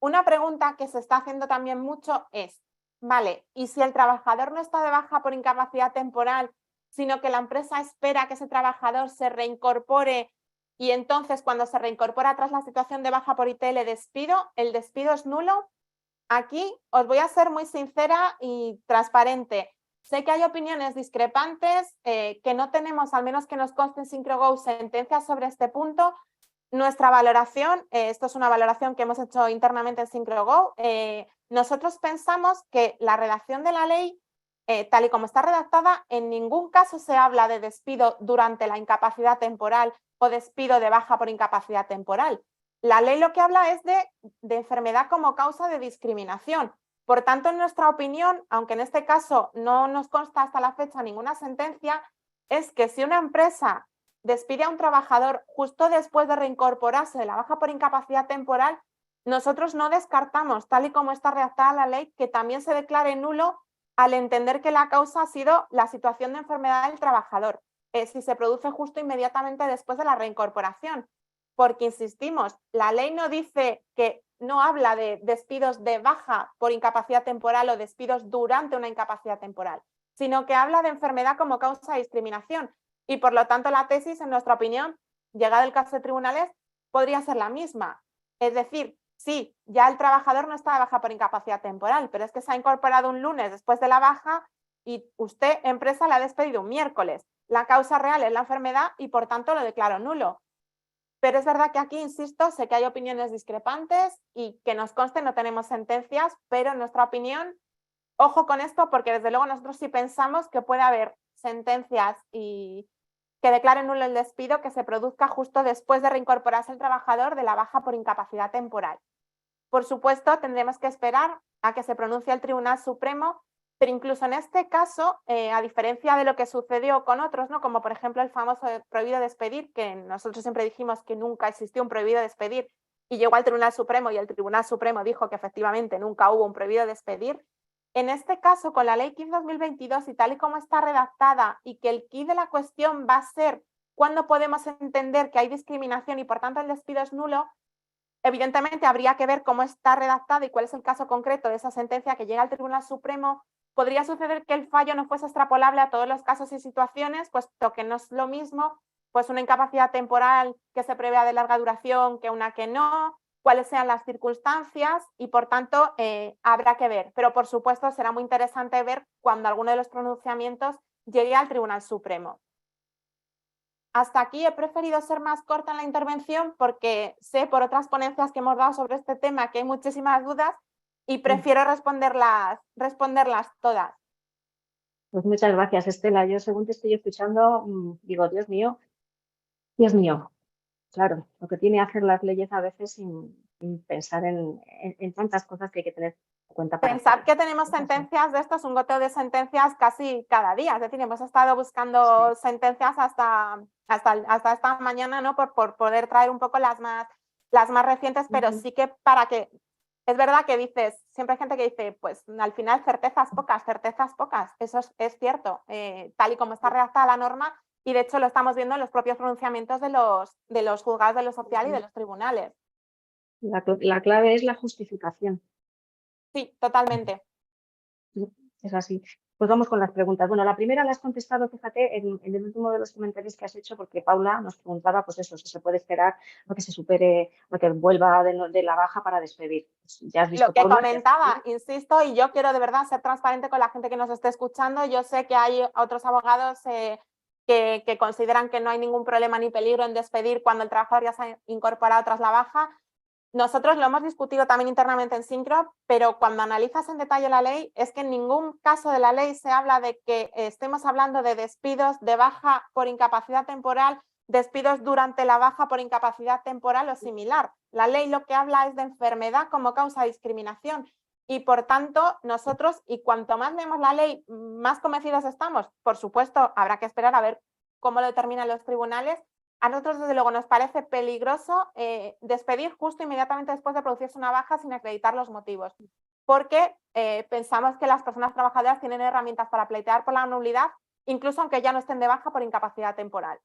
Una pregunta que se está haciendo también mucho es, vale, ¿y si el trabajador no está de baja por incapacidad temporal, sino que la empresa espera que ese trabajador se reincorpore y entonces cuando se reincorpora tras la situación de baja por IT le despido, el despido es nulo? Aquí os voy a ser muy sincera y transparente. Sé que hay opiniones discrepantes, que no tenemos, al menos que nos conste en SyncroGo, sentencias sobre este punto. Nuestra valoración, esto es una valoración que hemos hecho internamente en SyncroGo, nosotros pensamos que la redacción de la ley, tal y como está redactada, en ningún caso se habla de despido durante la incapacidad temporal o despido de baja por incapacidad temporal. La ley lo que habla es de enfermedad como causa de discriminación. Por tanto, en nuestra opinión, aunque en este caso no nos consta hasta la fecha ninguna sentencia, es que si una empresa despide a un trabajador justo después de reincorporarse de la baja por incapacidad temporal, nosotros no descartamos, tal y como está redactada la ley, que también se declare nulo al entender que la causa ha sido la situación de enfermedad del trabajador, si se produce justo inmediatamente después de la reincorporación. Porque, insistimos, la ley no dice que no habla de despidos de baja por incapacidad temporal o despidos durante una incapacidad temporal, sino que habla de enfermedad como causa de discriminación. Y por lo tanto la tesis, en nuestra opinión, llegado el caso de tribunales, podría ser la misma. Es decir, sí, ya el trabajador no está de baja por incapacidad temporal, pero es que se ha incorporado un lunes después de la baja y usted, empresa, le ha despedido un miércoles. La causa real es la enfermedad y por tanto lo declaro nulo. Pero es verdad que aquí, insisto, sé que hay opiniones discrepantes y que nos conste no tenemos sentencias, pero en nuestra opinión, ojo con esto porque desde luego nosotros sí pensamos que puede haber sentencias y que declaren nulo el despido que se produzca justo después de reincorporarse el trabajador de la baja por incapacidad temporal. Por supuesto, tendremos que esperar a que se pronuncie el Tribunal Supremo, pero incluso en este caso, a diferencia de lo que sucedió con otros, ¿no? Como por ejemplo el famoso prohibido despedir, que nosotros siempre dijimos que nunca existió un prohibido despedir y llegó al Tribunal Supremo y el Tribunal Supremo dijo que efectivamente nunca hubo un prohibido despedir. En este caso, con la Ley 15/2022 y tal y como está redactada y que el quid de la cuestión va a ser cuándo podemos entender que hay discriminación y por tanto el despido es nulo, evidentemente habría que ver cómo está redactada y cuál es el caso concreto de esa sentencia que llega al Tribunal Supremo. Podría suceder que el fallo no fuese extrapolable a todos los casos y situaciones, puesto que no es lo mismo pues una incapacidad temporal que se prevea de larga duración que una que no, cuáles sean las circunstancias y por tanto habrá que ver. Pero por supuesto será muy interesante ver cuando alguno de los pronunciamientos llegue al Tribunal Supremo. Hasta aquí he preferido ser más corta en la intervención porque sé por otras ponencias que hemos dado sobre este tema que hay muchísimas dudas y prefiero responderlas todas. Pues muchas gracias, Estela. Yo según te estoy escuchando, digo, Dios mío, claro, lo que tiene hacer las leyes a veces sin pensar en tantas cosas que hay que tener en cuenta para Pensad hacerlo. que tenemos Es así. sentencias de estos, un goteo de sentencias casi cada día. Es decir, hemos estado buscando sentencias hasta esta mañana, ¿no? Por poder traer un poco las más recientes, pero Ujú. sí que es verdad que dices, siempre hay gente que dice, pues al final certezas pocas. Eso es cierto, tal y como está redactada la norma, y de hecho lo estamos viendo en los propios pronunciamientos de los juzgados de lo social y de los tribunales. La clave es la justificación. Sí, totalmente. Sí, es así. Pues vamos con las preguntas. Bueno, la primera la has contestado, fíjate, en el último de los comentarios que has hecho, porque Paula nos preguntaba, pues eso, si se puede esperar a que se supere, a que vuelva de la baja para despedir. Pues ya has Lo visto, que Paula, que comentaba, insisto, y yo quiero de verdad ser transparente con la gente que nos esté escuchando. Yo sé que hay otros abogados que consideran que no hay ningún problema ni peligro en despedir cuando el trabajador ya se ha incorporado tras la baja. Nosotros lo hemos discutido también internamente en Syncrop, pero cuando analizas en detalle la ley, es que en ningún caso de la ley se habla de que estemos hablando de despidos de baja por incapacidad temporal, despidos durante la baja por incapacidad temporal o similar. La ley lo que habla es de enfermedad como causa de discriminación y por tanto nosotros, y cuanto más leemos la ley, más convencidos estamos. Por supuesto, habrá que esperar a ver cómo lo determinan los tribunales. A nosotros, desde luego, nos parece peligroso despedir justo inmediatamente después de producirse una baja sin acreditar los motivos, porque pensamos que las personas trabajadoras tienen herramientas para pleitear por la nulidad, incluso aunque ya no estén de baja por incapacidad temporal.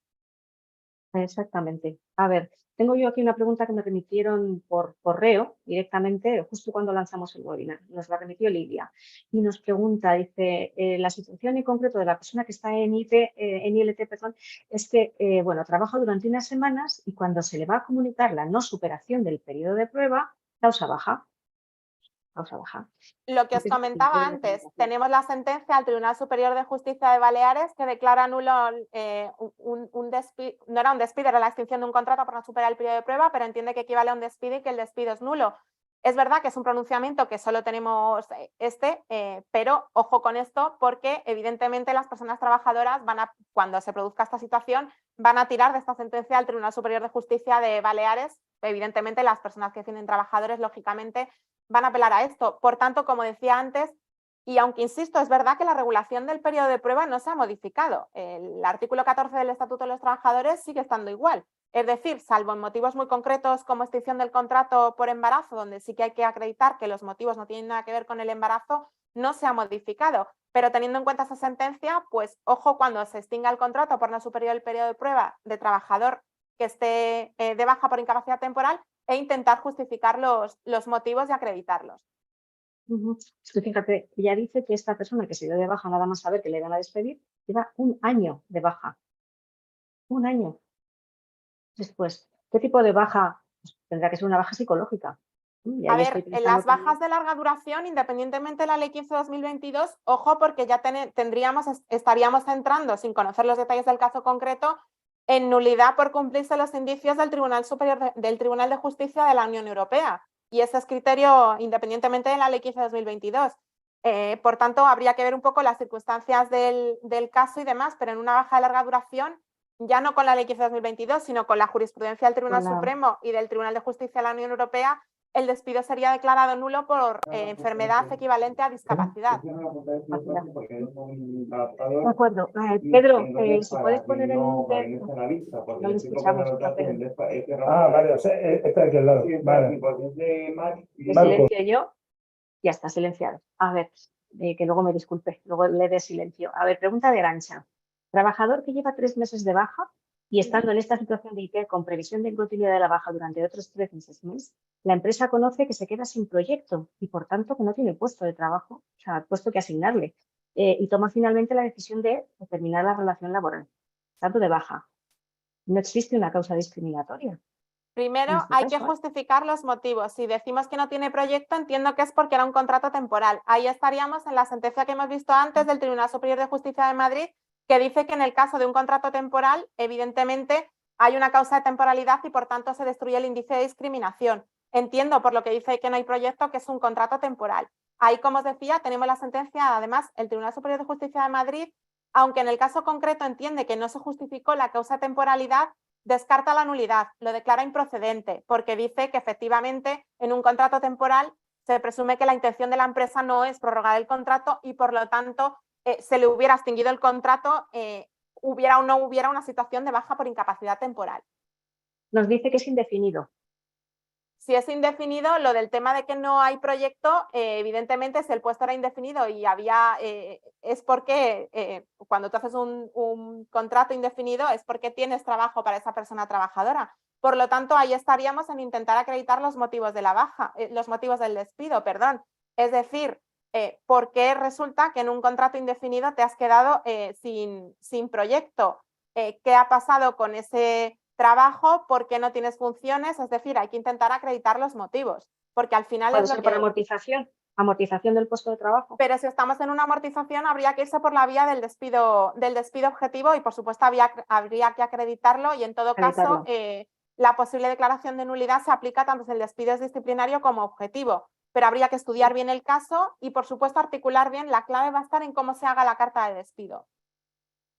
exactamente. A ver, tengo yo aquí una pregunta que me remitieron por correo directamente, justo cuando lanzamos el webinar. Nos la remitió Lidia y nos pregunta, dice, la situación en concreto de la persona que está en ILT, perdón, es que, bueno, trabaja durante unas semanas y cuando se le va a comunicar la no superación del periodo de prueba, causa baja. Causa baja. Lo que os Entonces, ¿qué comentaba es la antes, comunicación? tenemos la sentencia del Tribunal Superior de Justicia de Baleares que declara nulo un despido, no era un despido, era la extinción de un contrato por no superar el periodo de prueba, pero entiende que equivale a un despido y que el despido es nulo. Es verdad que es un pronunciamiento que solo tenemos pero ojo con esto porque evidentemente las personas trabajadoras cuando se produzca esta situación, van a tirar de esta sentencia al Tribunal Superior de Justicia de Baleares. Evidentemente las personas que tienen trabajadores, lógicamente, van a apelar a esto. Por tanto, como decía antes, y aunque insisto, es verdad que la regulación del periodo de prueba no se ha modificado. El artículo 14 del Estatuto de los Trabajadores sigue estando igual. Es decir, salvo en motivos muy concretos como extinción del contrato por embarazo, donde sí que hay que acreditar que los motivos no tienen nada que ver con el embarazo, no se ha modificado. Pero teniendo en cuenta esa sentencia, pues ojo cuando se extinga el contrato por no superar el periodo de prueba de trabajador que esté de baja por incapacidad temporal, e intentar justificar los motivos y acreditarlos. Es que fíjate, ella dice que esta persona que se dio de baja nada más saber que le iban a despedir, lleva un año de baja. Un año después. ¿Qué tipo de baja? Pues tendrá que ser una baja psicológica. Y A ahí estoy ver, en pensando las también. bajas de larga duración, independientemente de la Ley 15/2022, ojo, porque ya estaríamos entrando, sin conocer los detalles del caso concreto, en nulidad por cumplirse los indicios del Tribunal Superior del Tribunal de Justicia de la Unión Europea. Y ese es criterio independientemente de la Ley 15/2022. Por tanto, habría que ver un poco las circunstancias del caso y demás, pero en una baja de larga duración, ya no con la Ley 15/2022, sino con la jurisprudencia del Tribunal Supremo y del Tribunal de Justicia de la Unión Europea, el despido sería declarado nulo por enfermedad equivalente a discapacidad. De acuerdo. Pedro, si puedes poner el mute. No le escuchamos. Ah, vale, o sea, está aquí al lado. Vale. Le Marco. silencio yo. Ya está silenciado. A ver, que luego me disculpe, luego le dé silencio. A ver, pregunta de Arancha. Trabajador que lleva 3 meses de baja y estando en esta situación de IT con previsión de continuidad de la baja durante otros 3 meses más, la empresa conoce que se queda sin proyecto y por tanto que no tiene puesto de trabajo, o sea, puesto que asignarle, y toma finalmente la decisión de terminar la relación laboral, tanto de baja. No existe una causa discriminatoria. Primero, hay que justificar los motivos. Si decimos que no tiene proyecto, entiendo que es porque era un contrato temporal. Ahí estaríamos en la sentencia que hemos visto antes del Tribunal Superior de Justicia de Madrid, que dice que en el caso de un contrato temporal, evidentemente, hay una causa de temporalidad y por tanto se destruye el índice de discriminación. Entiendo por lo que dice que no hay proyecto, que es un contrato temporal. Ahí, como os decía, tenemos la sentencia, además, el Tribunal Superior de Justicia de Madrid, aunque en el caso concreto entiende que no se justificó la causa de temporalidad, descarta la nulidad, lo declara improcedente, porque dice que efectivamente en un contrato temporal se presume que la intención de la empresa no es prorrogar el contrato y por lo tanto se le hubiera extinguido el contrato, hubiera o no hubiera una situación de baja por incapacidad temporal. Nos dice que es indefinido. Si es indefinido, lo del tema de que no hay proyecto, evidentemente si el puesto era indefinido y había, es porque cuando tú haces un contrato indefinido es porque tienes trabajo para esa persona trabajadora. Por lo tanto, ahí estaríamos en intentar acreditar los motivos de la baja, los motivos del despido, perdón. Es decir, ¿por qué resulta que en un contrato indefinido te has quedado sin proyecto? ¿Qué ha pasado con ese trabajo? ¿Por qué no tienes funciones? Es decir, hay que intentar acreditar los motivos, porque al final Puede es lo ser que... por amortización del puesto de trabajo. Pero si estamos en una amortización, habría que irse por la vía del despido objetivo y, por supuesto, habría que acreditarlo y, en todo caso, la posible declaración de nulidad se aplica tanto si el despido es disciplinario como objetivo. Pero habría que estudiar bien el caso y, por supuesto, articular bien. La clave va a estar en cómo se haga la carta de despido.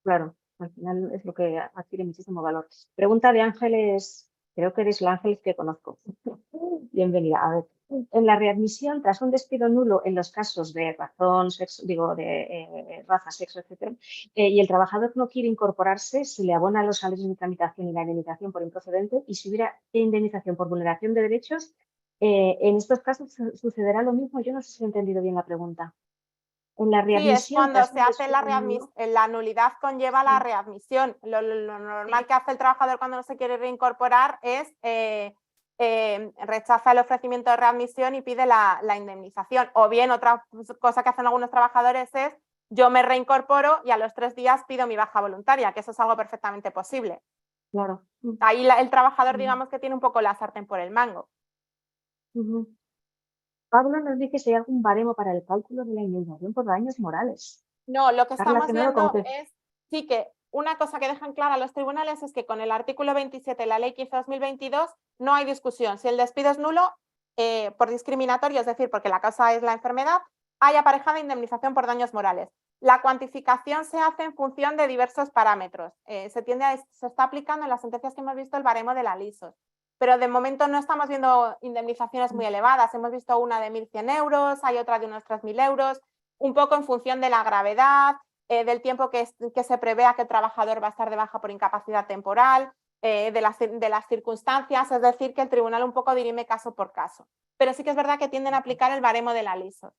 Claro, al final es lo que adquiere muchísimo valor. Pregunta de Ángeles, creo que eres la Ángeles que conozco. Bienvenida. A ver, en la readmisión, tras un despido nulo en los casos de razón, sexo, digo, de raza, sexo, etc., y el trabajador no quiere incorporarse, se le abona los salarios de tramitación y la indemnización por improcedente, y si hubiera indemnización por vulneración de derechos, en estos casos sucederá lo mismo. Yo no sé si he entendido bien la pregunta. En la Sí, es readmisión, cuando tras se un hace despido nulo, la nulidad conlleva la readmisión. Lo normal que hace el trabajador cuando no se quiere reincorporar es rechaza el ofrecimiento de readmisión y pide la indemnización. O bien, otra cosa que hacen algunos trabajadores es yo me reincorporo y a los 3 días pido mi baja voluntaria, que eso es algo perfectamente posible. claro. Ahí el trabajador, digamos que tiene un poco la sartén por el mango. Pablo nos dice si hay algún baremo para el cálculo de la indemnización por daños morales. No, lo que Está estamos relacionado con viendo que es, sí, que una cosa que dejan clara los tribunales es que con el artículo 27 de la Ley 15/2022 no hay discusión. Si el despido es nulo por discriminatorio, es decir, porque la causa es la enfermedad, hay aparejada indemnización por daños morales. La cuantificación se hace en función de diversos parámetros. Se está aplicando en las sentencias que hemos visto el baremo de la LISOS. Pero de momento no estamos viendo indemnizaciones muy elevadas. Hemos visto una de 1.100 euros, hay otra de unos 3.000 euros, un poco en función de la gravedad, del tiempo que se prevea que el trabajador va a estar de baja por incapacidad temporal, de las circunstancias, es decir, que el tribunal un poco dirime caso por caso. Pero sí que es verdad que tienden a aplicar el baremo de la LISO.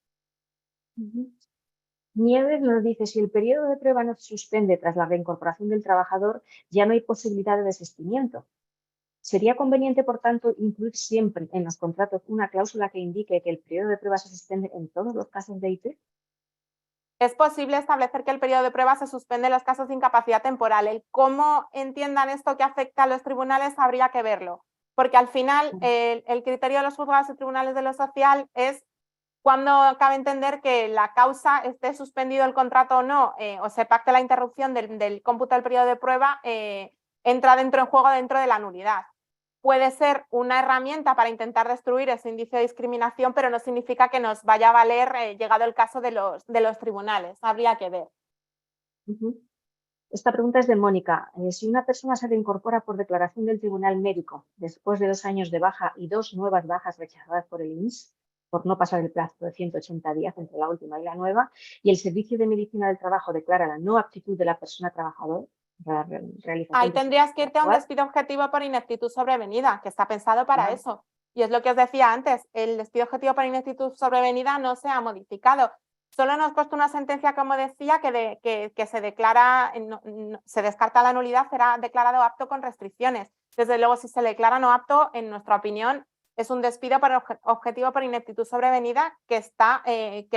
Nieves nos dice si el periodo de prueba no se suspende tras la reincorporación del trabajador, ya no hay posibilidad de desistimiento. ¿Sería conveniente, por tanto, incluir siempre en los contratos una cláusula que indique que el periodo de prueba se suspende en todos los casos de IT? Es posible establecer que el periodo de prueba se suspende en los casos de incapacidad temporal. El cómo entiendan esto que afecta a los tribunales habría que verlo, porque al final el criterio de los juzgados y tribunales de lo social es cuando cabe entender que la causa esté suspendido el contrato o no, o se pacte la interrupción del cómputo del periodo de prueba, entra en juego dentro de la nulidad. Puede ser una herramienta para intentar destruir ese indicio de discriminación, pero no significa que nos vaya a valer llegado el caso de los tribunales. Habría que ver. Esta pregunta es de Mónica. Si una persona se reincorpora por declaración del Tribunal Médico después de 2 años de baja y 2 nuevas bajas rechazadas por el INS, por no pasar el plazo de 180 días entre la última y la nueva, y el Servicio de Medicina del Trabajo declara la no aptitud de la persona trabajadora para la realización Ahí de su tendrías que irte a un actual. despido objetivo por ineptitud sobrevenida, que está pensado para eso. Y es lo que os decía antes, el despido objetivo por ineptitud sobrevenida no se ha modificado. Solo nos consta una sentencia, como decía, que se declara, se descarta la nulidad, será declarado apto con restricciones. Desde luego, si se declara no apto, en nuestra opinión, es un despido por objetivo por ineptitud sobrevenida que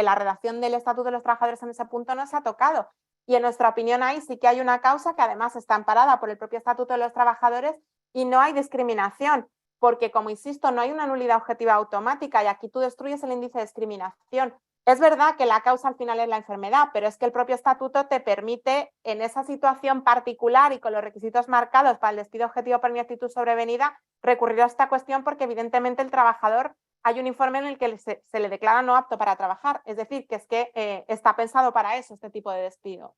la redacción del Estatuto de los Trabajadores en ese punto no se ha tocado. Y en nuestra opinión ahí sí que hay una causa que además está amparada por el propio Estatuto de los Trabajadores y no hay discriminación, porque, como insisto, no hay una nulidad objetiva automática y aquí tú destruyes el índice de discriminación. Es verdad que la causa al final es la enfermedad, pero es que el propio Estatuto te permite, en esa situación particular y con los requisitos marcados para el despido objetivo por ineptitud sobrevenida, recurrir a esta cuestión porque evidentemente el trabajador, hay un informe en el que se le declara no apto para trabajar, es decir, que está pensado para eso este tipo de despido.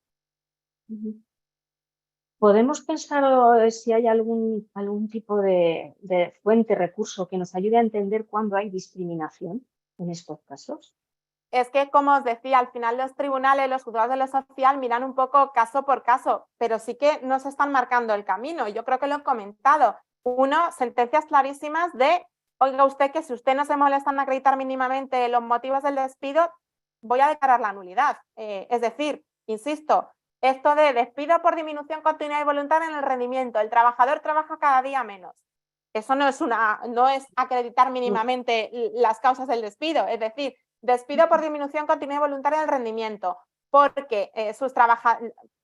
¿Podemos pensar si hay algún tipo de fuente, recurso que nos ayude a entender cuándo hay discriminación en estos casos? Es que, como os decía, al final los tribunales, los juzgados de lo social miran un poco caso por caso, pero sí que nos están marcando el camino. Yo creo que lo he comentado. Uno, sentencias clarísimas de, oiga usted que si usted no se molesta en acreditar mínimamente los motivos del despido, voy a declarar la nulidad. Es decir, insisto, esto de despido por disminución continua y voluntaria en el rendimiento, el trabajador trabaja cada día menos. Eso no es acreditar mínimamente las causas del despido, es decir, despido por disminución continua y voluntaria del rendimiento, porque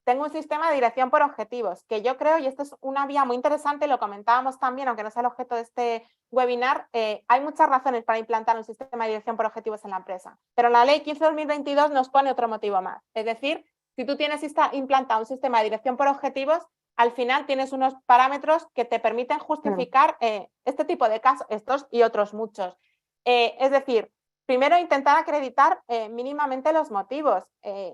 tengo un sistema de dirección por objetivos, que yo creo, y esto es una vía muy interesante, lo comentábamos también, aunque no sea el objeto de este webinar, hay muchas razones para implantar un sistema de dirección por objetivos en la empresa, pero la ley 15/2022 nos pone otro motivo más, es decir, si tú tienes implantado un sistema de dirección por objetivos, al final tienes unos parámetros que te permiten justificar este tipo de casos, estos y otros muchos. Es decir, primero, intentar acreditar mínimamente los motivos.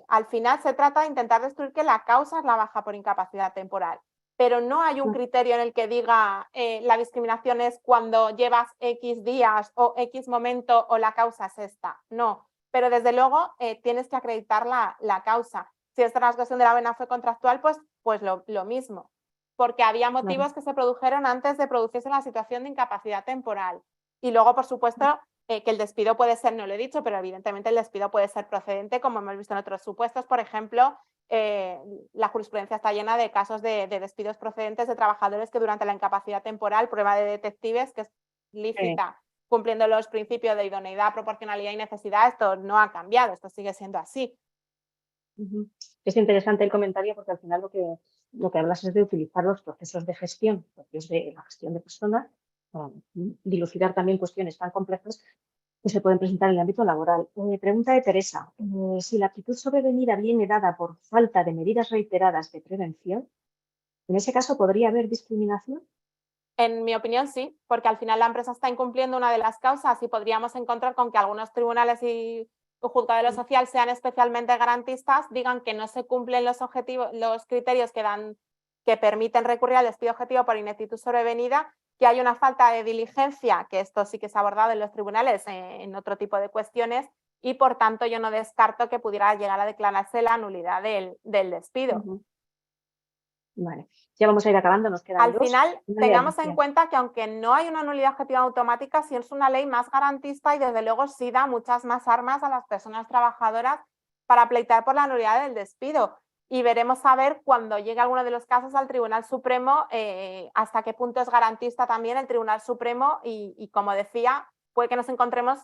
Al final se trata de intentar destruir que la causa es la baja por incapacidad temporal, pero no hay un criterio en el que diga la discriminación es cuando llevas X días o X momento o la causa es esta. No, pero desde luego tienes que acreditar la causa. Si esta transgresión de la vena fue contractual, pues lo mismo, porque había motivos que se produjeron antes de producirse la situación de incapacidad temporal. Y luego, por supuesto, que el despido puede ser, no lo he dicho, pero evidentemente el despido puede ser procedente, como hemos visto en otros supuestos. Por ejemplo, la jurisprudencia está llena de casos de despidos procedentes de trabajadores que durante la incapacidad temporal, prueba de detectives, que es lícita, cumpliendo los principios de idoneidad, proporcionalidad y necesidad, esto no ha cambiado, esto sigue siendo así. Es interesante el comentario porque al final lo que hablas es de utilizar los procesos de gestión propios de la gestión de personas para dilucidar también cuestiones tan complejas que se pueden presentar en el ámbito laboral. Pregunta de Teresa. Si la actitud sobrevenida viene dada por falta de medidas reiteradas de prevención, ¿en ese caso podría haber discriminación? En mi opinión, sí, porque al final la empresa está incumpliendo una de las causas y podríamos encontrar con que algunos tribunales y juzgados de lo social sean especialmente garantistas, digan que no se cumplen los criterios que permiten recurrir al despido objetivo por ineptitud sobrevenida, que hay una falta de diligencia, que esto sí que se ha abordado en los tribunales en otro tipo de cuestiones, y por tanto yo no descarto que pudiera llegar a declararse la nulidad del despido. Vale, ya vamos a ir acabando, nos quedan Al dos. final, tengamos en cuenta que aunque no hay una nulidad objetiva automática, sí es una ley más garantista y desde luego sí da muchas más armas a las personas trabajadoras para pleitear por la nulidad del despido. Y veremos a ver cuando llegue alguno de los casos al Tribunal Supremo hasta qué punto es garantista también el Tribunal Supremo y como decía, puede que nos encontremos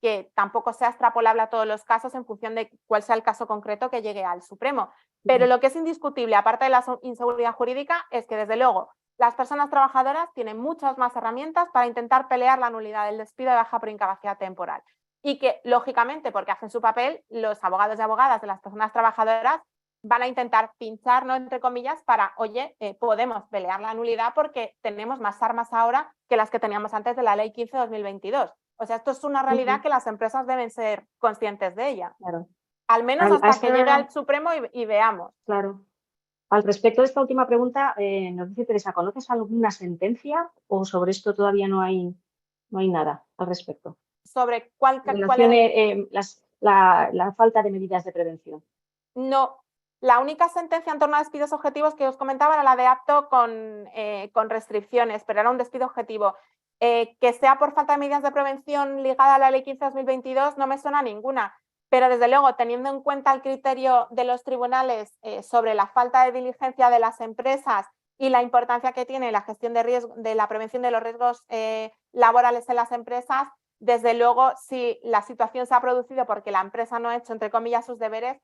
que tampoco sea extrapolable a todos los casos en función de cuál sea el caso concreto que llegue al Supremo. Pero lo que es indiscutible, aparte de la inseguridad jurídica, es que desde luego las personas trabajadoras tienen muchas más herramientas para intentar pelear la nulidad del despido de baja por incapacidad temporal. Y que, lógicamente, porque hacen su papel, los abogados y abogadas de las personas trabajadoras van a intentar pinchar, ¿no?, entre comillas, para, oye, podemos pelear la nulidad porque tenemos más armas ahora que las que teníamos antes de la Ley 15/2022. O sea, esto es una realidad que las empresas deben ser conscientes de ella. Claro. Al menos hasta que llegue al Supremo y veamos. Claro. Al respecto de esta última pregunta, nos dice Teresa, ¿conoces alguna sentencia o sobre esto todavía no hay nada al respecto? Sobre cuál Relacione la falta de medidas de prevención. No. La única sentencia en torno a despidos objetivos que os comentaba era la de apto con restricciones, pero era un despido objetivo. Que sea por falta de medidas de prevención ligada a la Ley 15/2022 no me suena a ninguna. Pero desde luego, teniendo en cuenta el criterio de los tribunales sobre la falta de diligencia de las empresas y la importancia que tiene la gestión de la prevención de los riesgos laborales en las empresas, desde luego, si la situación se ha producido porque la empresa no ha hecho, entre comillas, sus deberes,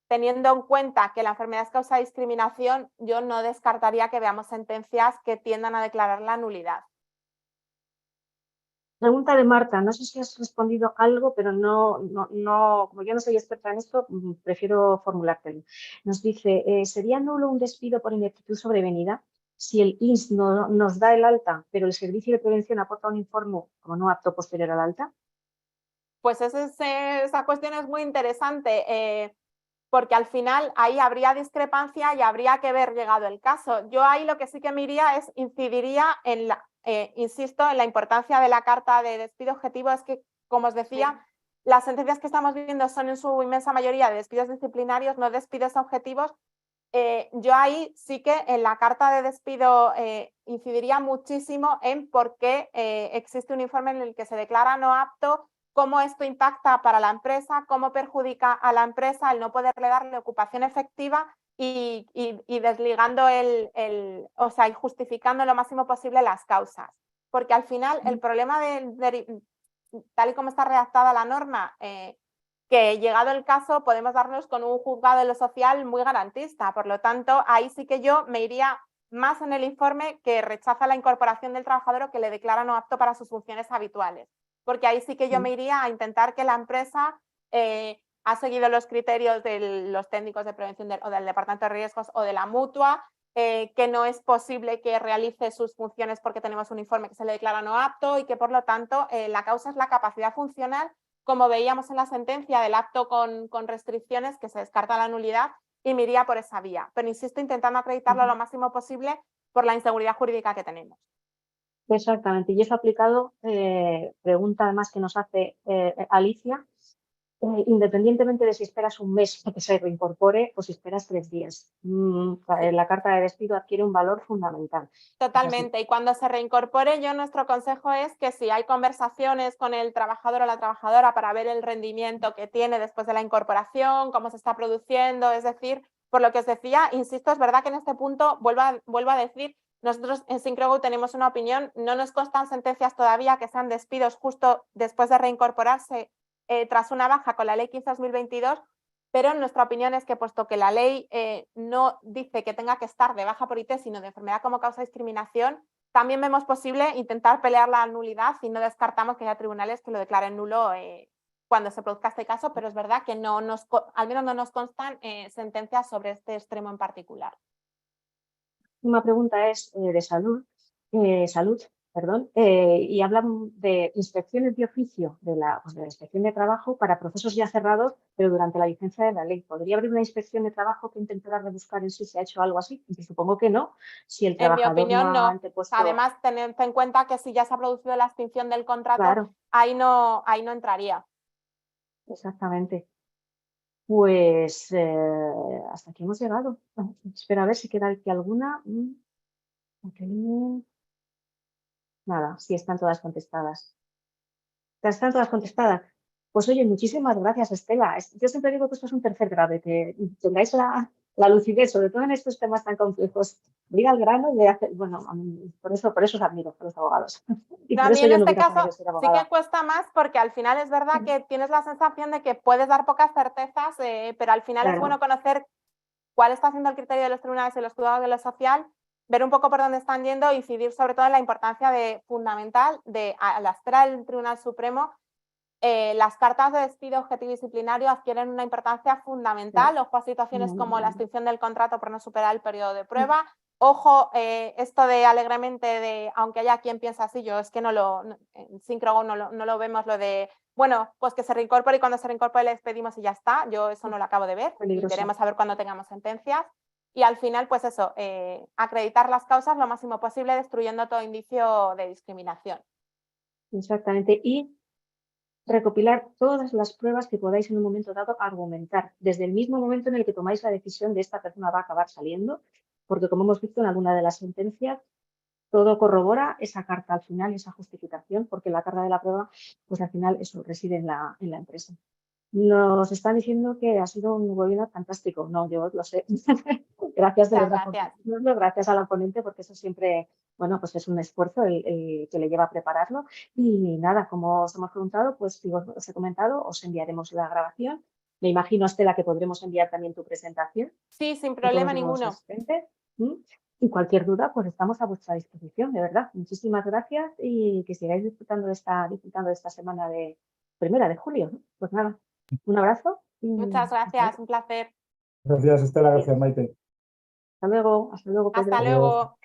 teniendo en cuenta que la enfermedad es causa de discriminación, yo no descartaría que veamos sentencias que tiendan a declarar la nulidad. Pregunta de Marta, no sé si has respondido algo, pero como yo no soy experta en esto, prefiero formulártelo. Nos dice, ¿sería nulo un despido por ineptitud sobrevenida si el INS no nos da el alta, pero el servicio de prevención aporta un informe como no apto posterior al alta? Pues esa cuestión es muy interesante. porque al final ahí habría discrepancia y habría que ver llegado el caso. Yo ahí lo que sí que me iría es, incidiría en la, insisto, en la importancia de la carta de despido objetivo. Es que, como os decía, las sentencias que estamos viendo son en su inmensa mayoría de despidos disciplinarios, no despidos objetivos. Yo ahí sí que en la carta de despido incidiría muchísimo en por qué existe un informe en el que se declara no apto, cómo esto impacta para la empresa, cómo perjudica a la empresa el no poderle darle ocupación efectiva y desligando o sea, y justificando lo máximo posible las causas. Porque al final el problema tal y como está redactada la norma, que llegado el caso podemos darnos con un juzgado de lo social muy garantista. Por lo tanto, ahí sí que yo me iría más en el informe que rechaza la incorporación del trabajador o que le declara no apto para sus funciones habituales. Porque ahí sí que yo me iría a intentar que la empresa ha seguido los criterios de los técnicos de prevención o del departamento de riesgos o de la mutua, que no es posible que realice sus funciones porque tenemos un informe que se le declara no apto y que por lo tanto la causa es la capacidad funcional, como veíamos en la sentencia del acto con restricciones, que se descarta la nulidad, y me iría por esa vía. Pero insisto, intentando acreditarlo lo máximo posible por la inseguridad jurídica que tenemos. Exactamente. Y eso aplicado, pregunta además que nos hace Alicia, independientemente de si esperas un mes para que se reincorpore o si esperas 3 días. La carta de despido adquiere un valor fundamental. Totalmente. Y cuando se reincorpore, nuestro consejo es que si hay conversaciones con el trabajador o la trabajadora para ver el rendimiento que tiene después de la incorporación, cómo se está produciendo, es decir, por lo que os decía, insisto, es verdad que en este punto, vuelvo a decir, nosotros en Syncrogo tenemos una opinión, no nos constan sentencias todavía que sean despidos justo después de reincorporarse tras una baja con la ley 15/2022, pero nuestra opinión es que, puesto que la ley no dice que tenga que estar de baja por IT, sino de enfermedad como causa de discriminación, también vemos posible intentar pelear la nulidad y no descartamos que haya tribunales que lo declaren nulo cuando se produzca este caso, pero es verdad que al menos no nos constan sentencias sobre este extremo en particular. Una pregunta es de salud, y hablan de inspecciones de oficio de la inspección de trabajo para procesos ya cerrados, pero durante la vigencia de la ley. ¿Podría haber una inspección de trabajo que intentara rebuscar en si se ha hecho algo así? Y supongo que no, si el trabajador en mi opinión, no ha no. antepuesto... Además, tened en cuenta que si ya se ha producido la extinción del contrato, Claro. ahí no entraría. Exactamente. Pues hasta aquí hemos llegado. Espera a ver si queda aquí alguna. Nada, sí están todas contestadas. ¿Están todas contestadas? Pues oye, muchísimas gracias, Estela. Yo siempre digo que esto es un tercer grado, que tengáis la lucidez, sobre todo en estos temas tan complejos, de ir al grano y de hacer, bueno, por eso os admiro, a los abogados. Y No, por a mí eso en yo no este hubiera caso podido ser sí abogada. que cuesta más porque al final es verdad que tienes la sensación de que puedes dar pocas certezas, pero al final es bueno conocer cuál está haciendo el criterio de los tribunales y los juzgados de lo social, ver un poco por dónde están yendo e incidir sobre todo en la importancia fundamental de, a la espera del Tribunal Supremo, las cartas de despido objetivo disciplinario adquieren una importancia fundamental. Ojo a situaciones como la extinción del contrato por no superar el periodo de prueba. Ojo, esto de alegremente, aunque haya quien piensa así, yo es que en Syncrogo no lo vemos, lo de, bueno, pues que se reincorpore y cuando se reincorpore le despedimos y ya está. Yo eso no lo acabo de ver. Y veremos a ver cuando tengamos sentencias. Y al final, pues eso, acreditar las causas lo máximo posible, destruyendo todo indicio de discriminación. Exactamente. Y recopilar todas las pruebas que podáis en un momento dado argumentar, desde el mismo momento en el que tomáis la decisión de esta persona va a acabar saliendo, porque como hemos visto en alguna de las sentencias, todo corrobora esa carta al final, esa justificación, porque la carga de la prueba, pues al final eso reside en la empresa. Nos están diciendo que ha sido un webinar fantástico. No, yo lo sé. Gracias de verdad por decirnoslo, gracias a la ponente, porque eso siempre, bueno, pues es un esfuerzo el que le lleva a prepararlo. Y nada, como os hemos preguntado, pues os he comentado, os enviaremos la grabación. Me imagino, Estela, que podremos enviar también tu presentación. Sí, sin problema ninguno. Y cualquier duda, pues estamos a vuestra disposición, de verdad. Muchísimas gracias y que sigáis disfrutando de esta semana de 1 de julio, ¿no? Pues nada, un abrazo. Muchas gracias, un placer. Gracias, Estela, gracias, Maite. Hasta luego, Pedro. Hasta luego.